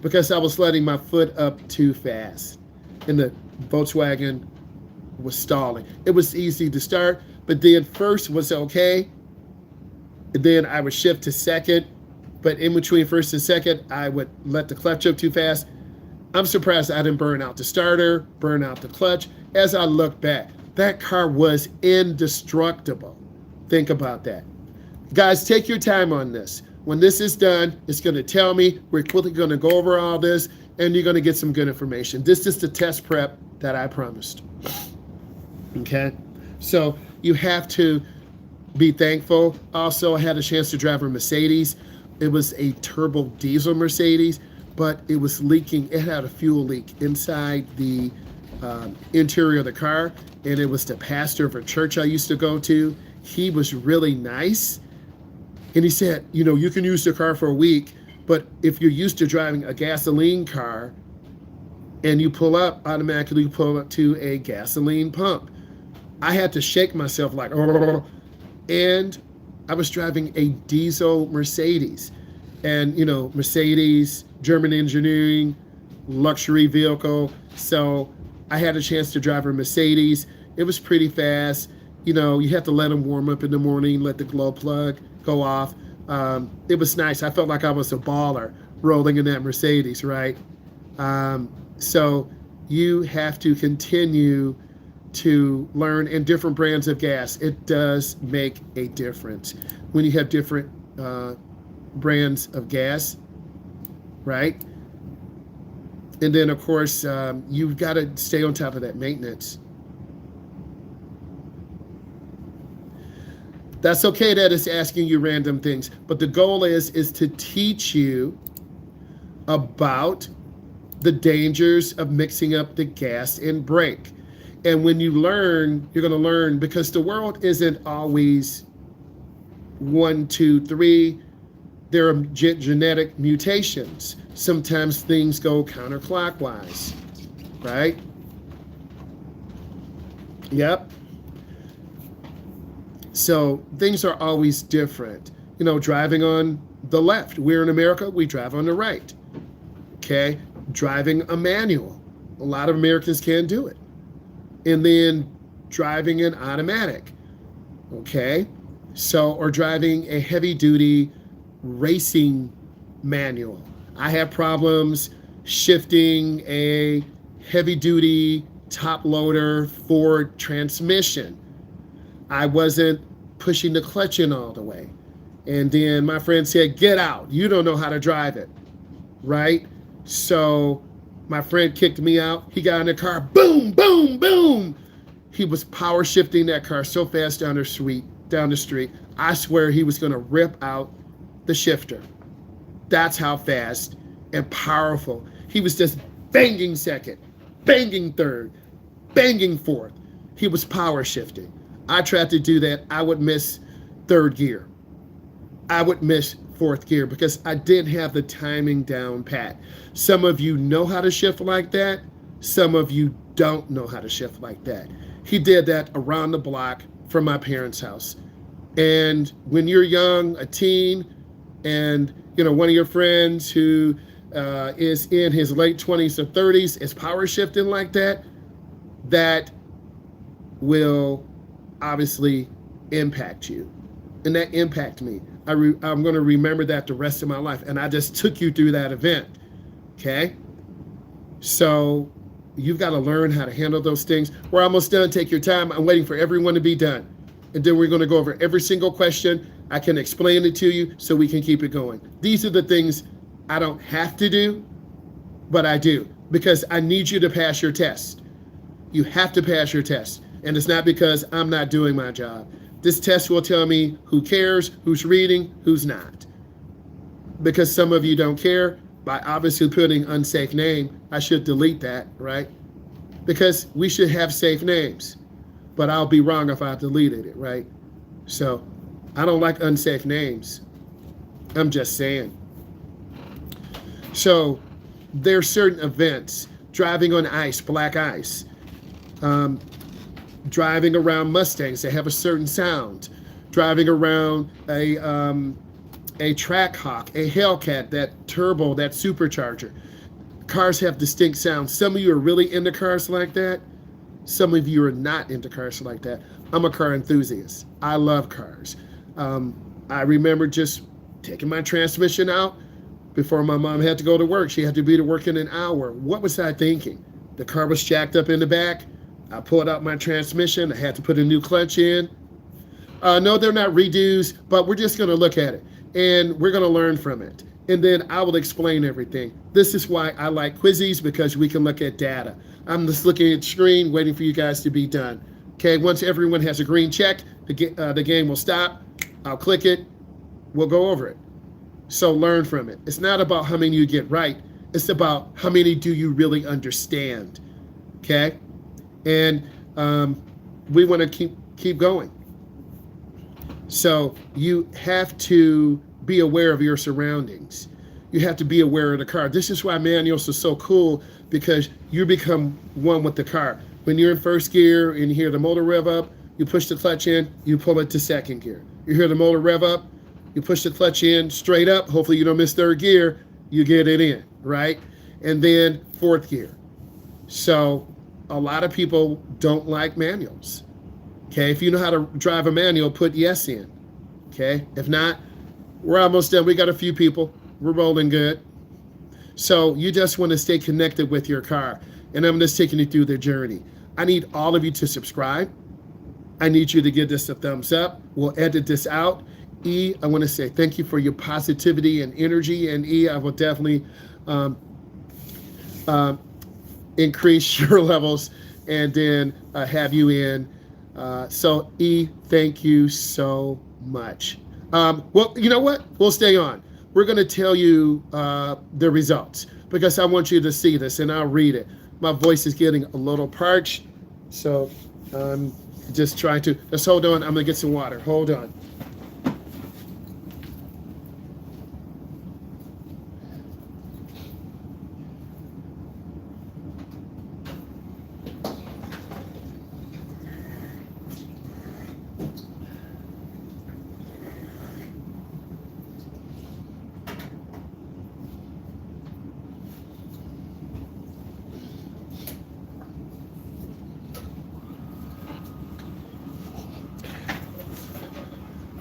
because I was letting my foot up too fast and the Volkswagen was stalling. It was easy to start, but then first was okay. And then I would shift to second, but in between first and second, I would let the clutch up too fast. I'm surprised I didn't burn out the starter, burn out the clutch. As I look back, that car was indestructible. Think about that. Guys, take your time on this. When this is done, it's going to tell me. We're quickly going to go over all this, and you're going to get some good information. This is the test prep that I promised. Okay? So you have to be thankful. Also, I had a chance to drive a Mercedes. It was a turbo diesel Mercedes, but it was leaking. It had a fuel leak inside the interior of the car, and it was the pastor of a church I used to go to. He was really nice. And he said, you know, you can use the car for a week, but if you're used to driving a gasoline car and you pull up, automatically you pull up to a gasoline pump. I had to shake myself like, oh, and I was driving a diesel Mercedes. And, you know, Mercedes, German engineering, luxury vehicle. So I had a chance to drive a Mercedes. It was pretty fast. You know, you have to let them warm up in the morning, let the glow plug go off. It was nice. I felt like I was a baller rolling in that Mercedes, right? So you have to continue to learn in different brands of gas. It does make a difference when you have different brands of gas, right? And then, of course, you've got to stay on top of that maintenance. That's okay that it's asking you random things, but the goal is to teach you about the dangers of mixing up the gas and brake. And when you learn, you're going to learn because the world isn't always 1, 2, 3. There are genetic mutations. Sometimes things go counterclockwise, right? Yep. So things are always different. Driving on the left. We're in America, we drive on the right. Okay? Driving a manual. A lot of Americans can't do it. And then driving an automatic. Okay? Or driving a heavy duty racing manual. I have problems shifting a heavy duty top loader Ford transmission. I wasn't pushing the clutch in all the way. And then my friend said, get out. You don't know how to drive it. Right? So my friend kicked me out. He got in the car. Boom, boom, boom. He was power shifting that car so fast down the street. I swear he was going to rip out the shifter. That's how fast and powerful. He was just banging second, banging third, banging fourth. He was power shifting. I tried to do that. I would miss third gear. I would miss fourth gear because I didn't have the timing down pat. Some of you know how to shift like that. Some of you don't know how to shift like that. He did that around the block from my parents' house. And when you're young, a teen, and one of your friends who is in his late 20s or 30s is power shifting like that, that will obviously impact you. And that impacted me. I'm going to remember that the rest of my life. And I just took you through that event. Okay? So you've got to learn how to handle those things. We're almost done. Take your time. I'm waiting for everyone to be done. And then we're going to go over every single question. I can explain it to you so we can keep it going. These are the things I don't have to do, but I do because I need you to pass your test. You have to pass your test. And it's not because I'm not doing my job. This test will tell me who cares, who's reading, who's not. Because some of you don't care, by obviously putting unsafe name, I should delete that, right? Because we should have safe names. But I'll be wrong if I deleted it, right? So I don't like unsafe names. I'm just saying. So there's certain events, driving on ice, black ice, driving around Mustangs that have a certain sound, driving around a Trackhawk, a Hellcat, that turbo, that supercharger. Cars have distinct sounds. Some of you are really into cars like that. Some of you are not into cars like that. I'm a car enthusiast. I love cars. I remember just taking my transmission out before my mom had to go to work. She had to be to work in an hour. What was I thinking? The car was jacked up in the back. I pulled out my transmission. I had to put a new clutch in. No, they're not redos, but we're just going to look at it and we're going to learn from it. And then I will explain everything. This is why I like quizzes, because we can look at data. I'm just looking at the screen, waiting for you guys to be done. Okay, once everyone has a green check, the game will stop. I'll click it. We'll go over it. So learn from it. It's not about how many you get right. It's about how many do you really understand. Okay? And we want to keep going. So you have to be aware of your surroundings. You have to be aware of the car. This is why manuals are so cool, because you become one with the car. When you're in first gear and you hear the motor rev up, you push the clutch in, you pull it to second gear. You hear the motor rev up, you push the clutch in straight up. Hopefully you don't miss third gear. You get it in, right? And then fourth gear. So a lot of people don't like manuals. Okay, if you know how to drive a manual, put yes in. Okay, if not, we're almost done. We got a few people. We're rolling good. So you just want to stay connected with your car. And I'm just taking you through the journey. I need all of you to subscribe. I need you to give this a thumbs up. We'll edit this out. E, I want to say thank you for your positivity and energy. And E, I will definitely increase your levels and then have you in. So E, thank you so much. Well, you know what? We'll stay on. We're going to tell you the results because I want you to see this, and I'll read it. My voice is getting a little parched, so I'm just trying to. Just hold on. I'm going to get some water. Hold on.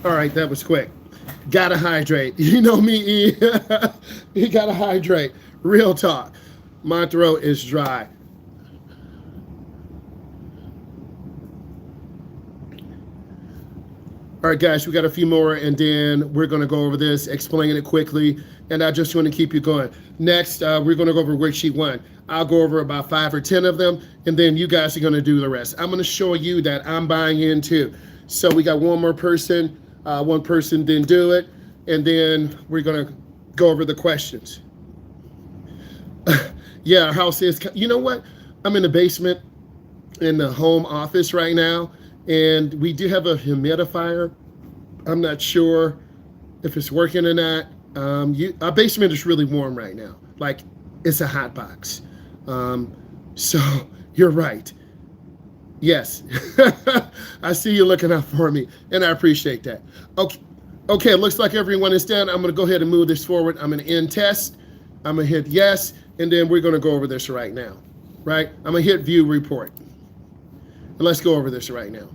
All right, that was quick. Gotta hydrate. You know me, E. You gotta hydrate. Real talk. My throat is dry. All right, guys, we got a few more, and then we're going to go over this, explain it quickly, and I just want to keep you going. Next, we're going to go over worksheet 1. I'll go over about 5 or 10 of them, and then you guys are going to do the rest. I'm going to show you that I'm buying in too. So we got one more person. One person didn't do it, and then we're going to go over the questions. Yeah, our house is, you know what? I'm in the basement in the home office right now, and we do have a humidifier. I'm not sure if it's working or not. Our basement is really warm right now. Like, it's a hot box. So you're right. Yes. I see you looking out for me, and I appreciate that. Okay, it looks like everyone is done. I'm going to go ahead and move this forward. I'm going to end test. I'm going to hit yes, and then we're going to go over this right now. Right? I'm going to hit view report. And let's go over this right now.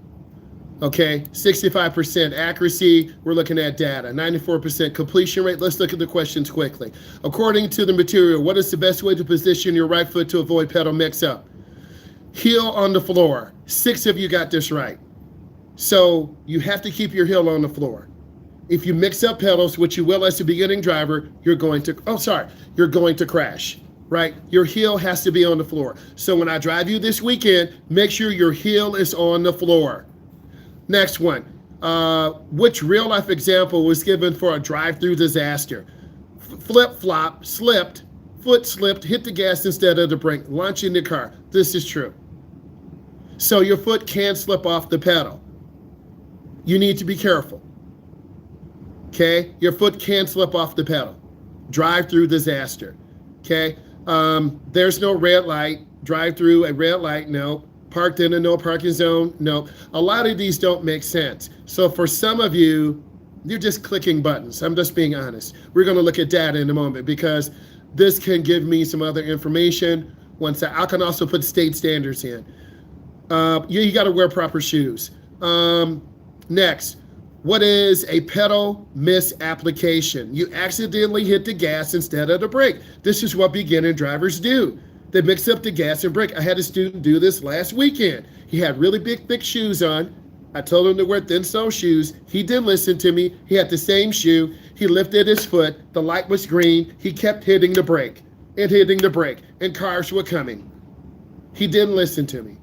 Okay, 65% accuracy. We're looking at data. 94% completion rate. Let's look at the questions quickly. According to the material, what is the best way to position your right foot to avoid pedal mix-up? Heel on the floor. 6 of you got this right. So you have to keep your heel on the floor. If you mix up pedals, which you will as a beginning driver, you're going to crash. Right? Your heel has to be on the floor. So when I drive you this weekend, make sure your heel is on the floor. Next one. Which real-life example was given for a drive-through disaster? Flip-flop, slipped, foot slipped, hit the gas instead of the brake, launching the car. This is true. So your foot can slip off the pedal. You need to be careful. Okay? Your foot can slip off the pedal. Drive-through disaster. Okay? There's no red light. Drive through a red light, no. Parked in a no parking zone, no. A lot of these don't make sense. So for some of you, you're just clicking buttons. I'm just being honest. We're going to look at data in a moment because this can give me some other information. Once I can also put state standards in. You got to wear proper shoes. Next. What is a pedal misapplication? You accidentally hit the gas instead of the brake. This is what beginner drivers do. They mix up the gas and brake. I had a student do this last weekend. He had really big, thick shoes on. I told him to wear thin sole shoes. He didn't listen to me. He had the same shoe. He lifted his foot. The light was green. He kept hitting the brake and hitting the brake, and cars were coming. He didn't listen to me.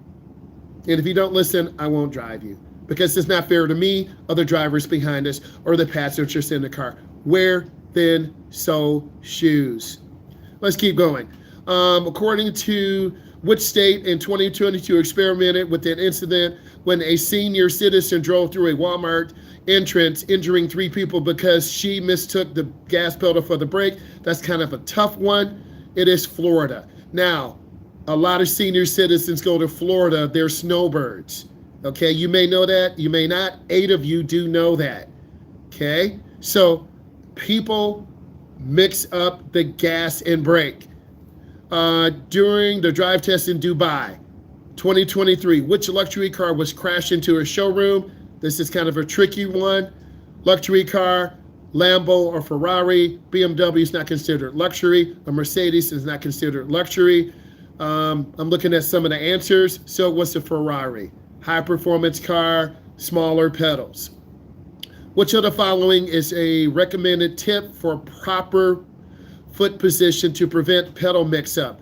And if you don't listen, I won't drive you. Because it's not fair to me, other drivers behind us, or the passengers in the car. Wear thin sole shoes. Let's keep going. According to which state in 2022 experimented with an incident when a senior citizen drove through a Walmart entrance, injuring 3 people because she mistook the gas pedal for the brake? That's kind of a tough one. It is Florida. Now, a lot of senior citizens go to Florida. They're snowbirds. Okay, you may know that, you may not. 8 of you do know that. Okay, so people mix up the gas and brake. During the drive test in Dubai, 2023, which luxury car was crashed into a showroom? This is kind of a tricky one. Luxury car, Lambo or Ferrari. BMW is not considered luxury. A Mercedes is not considered luxury. I'm looking at some of the answers. So what's a Ferrari? High performance car, smaller pedals. Which of the following is a recommended tip for proper foot position to prevent pedal mix-up?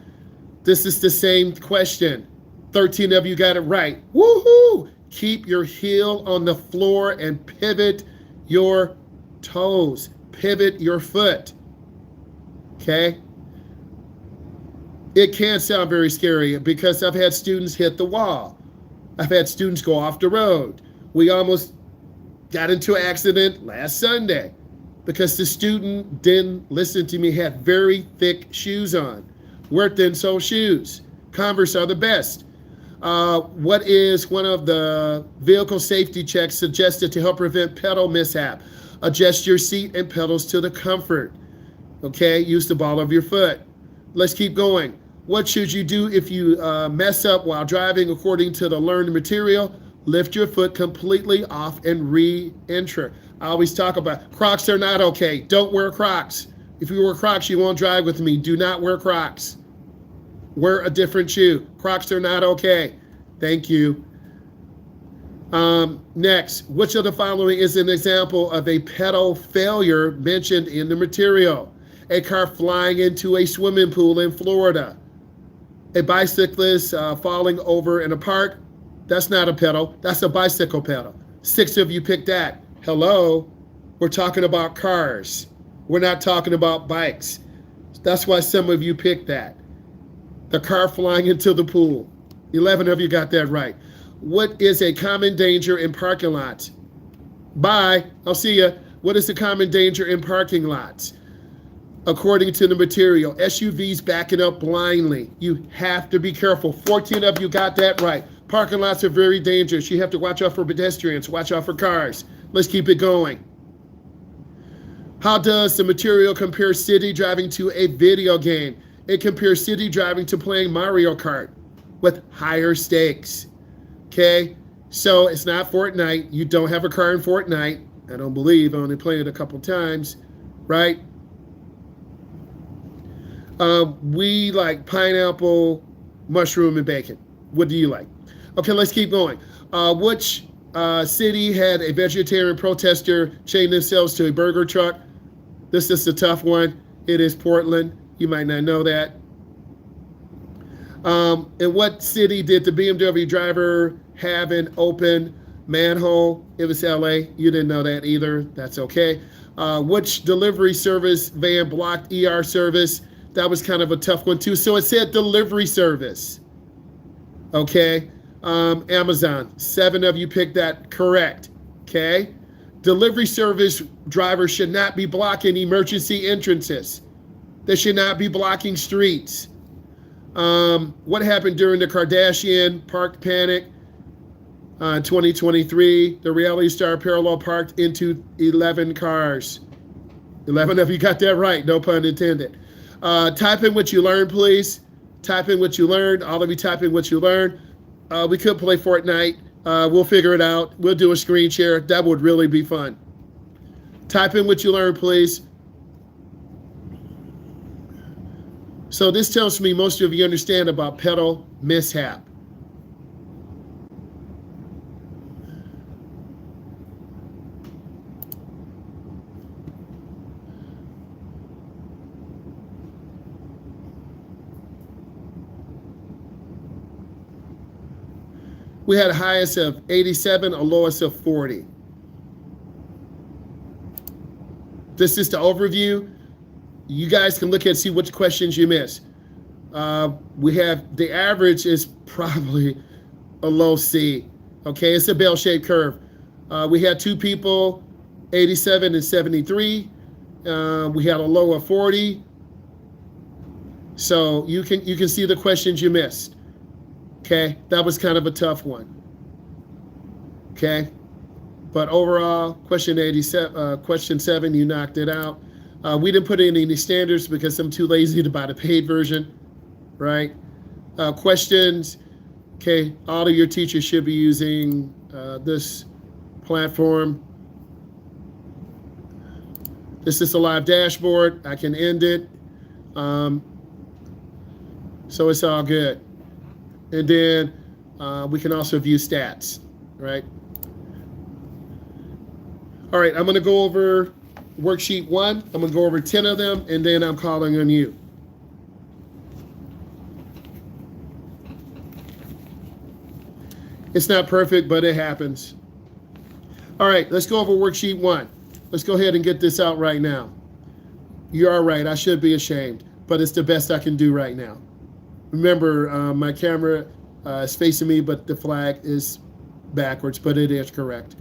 This is the same question. 13 of you got it right. Woohoo! Keep your heel on the floor and pivot your toes. Pivot your foot. Okay? It can sound very scary because I've had students hit the wall. I've had students go off the road. We almost got into an accident last Sunday because the student didn't listen to me, had very thick shoes on. Wear thin sole shoes. Converse are the best. What is one of the vehicle safety checks suggested to help prevent pedal mishap? Adjust your seat and pedals to the comfort. Okay, use the ball of your foot. Let's keep going. What should you do if you mess up while driving according to the learned material? Lift your foot completely off and re-enter. I always talk about Crocs are not okay. Don't wear Crocs. If you wear Crocs, you won't drive with me. Do not wear Crocs. Wear a different shoe. Crocs are not okay. Thank you. Next, which of the following is an example of a pedal failure mentioned in the material? A car flying into a swimming pool in Florida. A bicyclist falling over in a park. That's not a pedal. That's a bicycle pedal. 6 of you picked that. Hello? We're talking about cars. We're not talking about bikes. That's why some of you picked that. The car flying into the pool. 11 of you got that right. What is a common danger in parking lots? Bye. I'll see ya. What is the common danger in parking lots? According to the material, SUVs backing up blindly. You have to be careful. 14 of you got that right. Parking lots are very dangerous. You have to watch out for pedestrians, watch out for cars. Let's keep it going. How does the material compare city driving to a video game? It compares city driving to playing Mario Kart with higher stakes. Okay, so it's not Fortnite. You don't have a car in Fortnite. I don't believe. I only played it a couple times, right? We like pineapple, mushroom, and bacon. What do you like? Okay, let's keep going. Which city had a vegetarian protester chain themselves to a burger truck? This is a tough one. It is Portland. You might not know that. In what city did the BMW driver have an open manhole? It was LA. You didn't know that either. That's okay. Which delivery service van blocked ER service? That was kind of a tough one too. So it said delivery service. Okay. Amazon. 7 of you picked that correct. Okay. Delivery service drivers should not be blocking emergency entrances. They should not be blocking streets. What happened during the Kardashian park panic? 2023, the reality star parallel parked into 11 cars. 11 of you got that right, no pun intended. Type in what you learned, please. Type in what you learned. All of you type in what you learned. We could play Fortnite. We'll figure it out. We'll do a screen share. That would really be fun. Type in what you learned, please. So this tells me most of you understand about pedal mishap. We had a highest of 87, a lowest of 40. This is the overview. You guys can look and see which questions you missed. We have the average is probably a low C. Okay, it's a bell-shaped curve. We had 2 people, 87 and 73. We had a low of 40. So you can see the questions you missed. Okay, that was kind of a tough one. Okay, but overall, question 7, you knocked it out. We didn't put in any standards because I'm too lazy to buy the paid version, right? Questions, okay, all of your teachers should be using this platform. This is a live dashboard. I can end it. So it's all good. And then we can also view stats, right? All right, I'm going to go over worksheet 1. I'm going to go over 10 of them, and then I'm calling on you. It's not perfect, but it happens. All right, let's go over worksheet 1. Let's go ahead and get this out right now. You are right. I should be ashamed, but it's the best I can do right now. Remember, my camera is facing me, but the flag is backwards, but it is correct.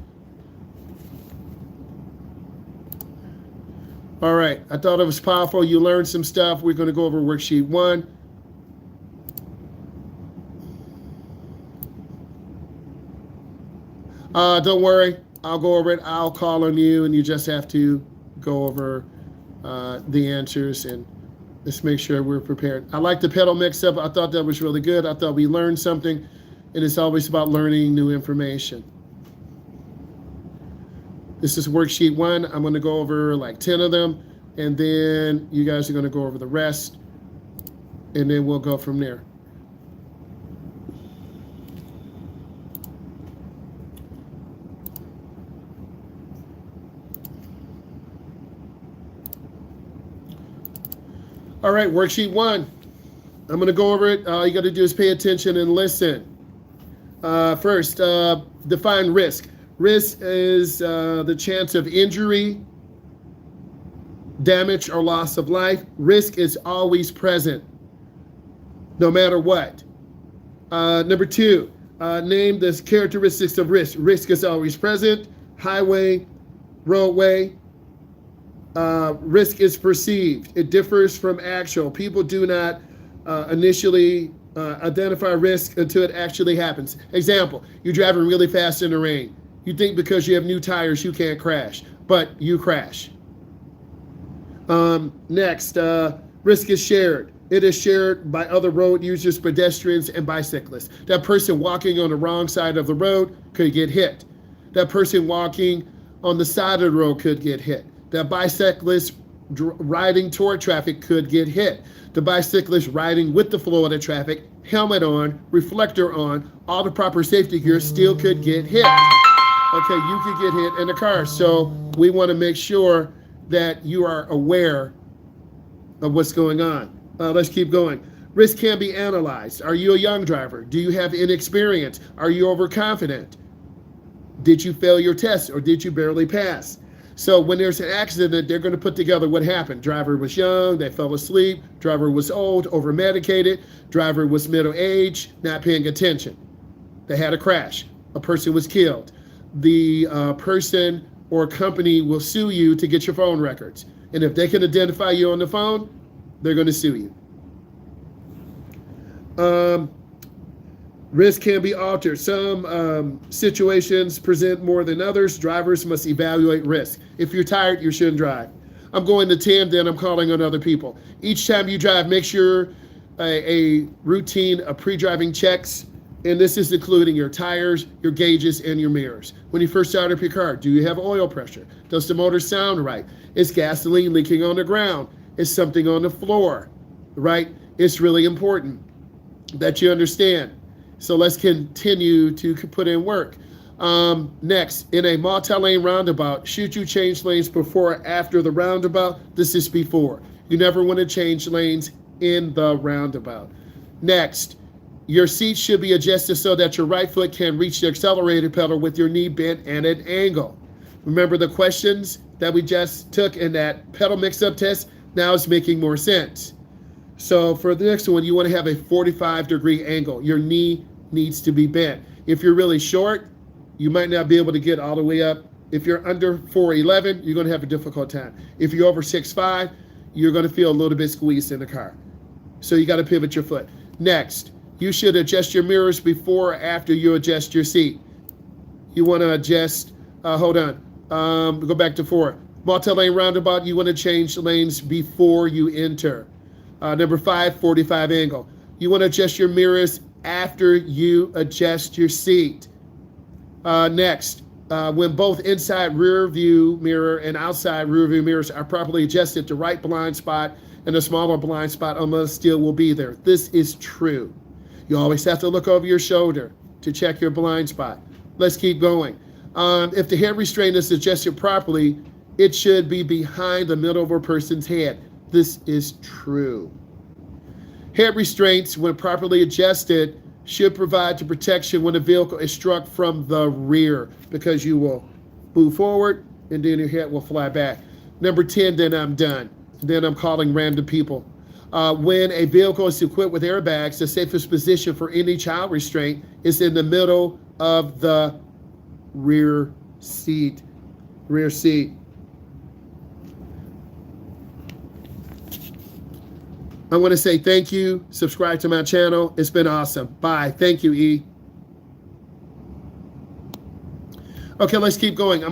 All right, I thought it was powerful. You learned some stuff. We're going to go over worksheet 1. Don't worry, I'll go over it. I'll call on you, and you just have to go over the answers and let's make sure we're prepared. I like the pedal mix-up. I thought that was really good. I thought we learned something, and it's always about learning new information. This is worksheet 1. I'm going to go over like 10 of them, and then you guys are going to go over the rest, and then we'll go from there. All right, worksheet 1. I'm going to go over it. All you got to do is pay attention and listen. First, define risk. Risk is the chance of injury, damage, or loss of life. Risk is always present, no matter what. Number 2, name the characteristics of risk. Risk is always present. Highway, roadway. Risk is perceived. It differs from actual. People do not initially identify risk until it actually happens. Example, you're driving really fast in the rain. You think because you have new tires, you can't crash, but you crash. Next, risk is shared. It is shared by other road users, pedestrians, and bicyclists. That person walking on the wrong side of the road could get hit. That person walking on the side of the road could get hit. That bicyclist riding toward traffic could get hit. The bicyclist riding with the flow of the traffic, helmet on, reflector on, all the proper safety gear, still could get hit. Okay, you could get hit in a car. So we want to make sure that you are aware of what's going on. Let's keep going. Risk can be analyzed. Are you a young driver? Do you have inexperience? Are you overconfident? Did you fail your test, or did you barely pass? So when there's an accident, they're going to put together what happened. Driver was young, they fell asleep. Driver was old, over-medicated. Driver was middle-aged, not paying attention. They had a crash. A person was killed. The person or company will sue you to get your phone records. And if they can identify you on the phone, they're going to sue you. Risk can be altered. Some situations present more than others. Drivers must evaluate risk. If you're tired, you shouldn't drive. I'm going to 10, then I'm calling on other people. Each time you drive, make sure a routine of pre-driving checks, and this is including your tires, your gauges, and your mirrors. When you first start up your car, do you have oil pressure? Does the motor sound right? Is gasoline leaking on the ground? Is something on the floor, right? It's really important that you understand. So let's continue to put in work. Next, in a multi-lane roundabout, should you change lanes before or after the roundabout? This is before. You never want to change lanes in the roundabout. Next, your seat should be adjusted so that your right foot can reach the accelerator pedal with your knee bent at an angle. Remember the questions that we just took in that pedal mix-up test? Now it's making more sense. So for the next one, you want to have a 45-degree angle. Your knee needs to be bent. If you're really short, you might not be able to get all the way up. If you're under 4'11", you're going to have a difficult time. If you're over 6'5", you're going to feel a little bit squeezed in the car. So you got to pivot your foot. Next, you should adjust your mirrors before or after you adjust your seat. You want to adjust, go back to 4. Multi-lane roundabout, you want to change lanes before you enter. Number 5, 45 angle. You want to adjust your mirrors after you adjust your seat. Next, when both inside rear view mirror and outside rear view mirrors are properly adjusted, the right blind spot and the smaller blind spot on the steel will be there. This is true. You always have to look over your shoulder to check your blind spot. Let's keep going. If the head restraint is adjusted properly, it should be behind the middle of a person's head. This is true. Head restraints, when properly adjusted, should provide the protection when the vehicle is struck from the rear, because you will move forward and then your head will fly back. Number 10, then I'm done. Then I'm calling random people. When a vehicle is equipped with airbags, the safest position for any child restraint is in the middle of the rear seat. I want to say thank you. Subscribe to my channel. It's been awesome. Bye. Thank you, E. Okay, let's keep going.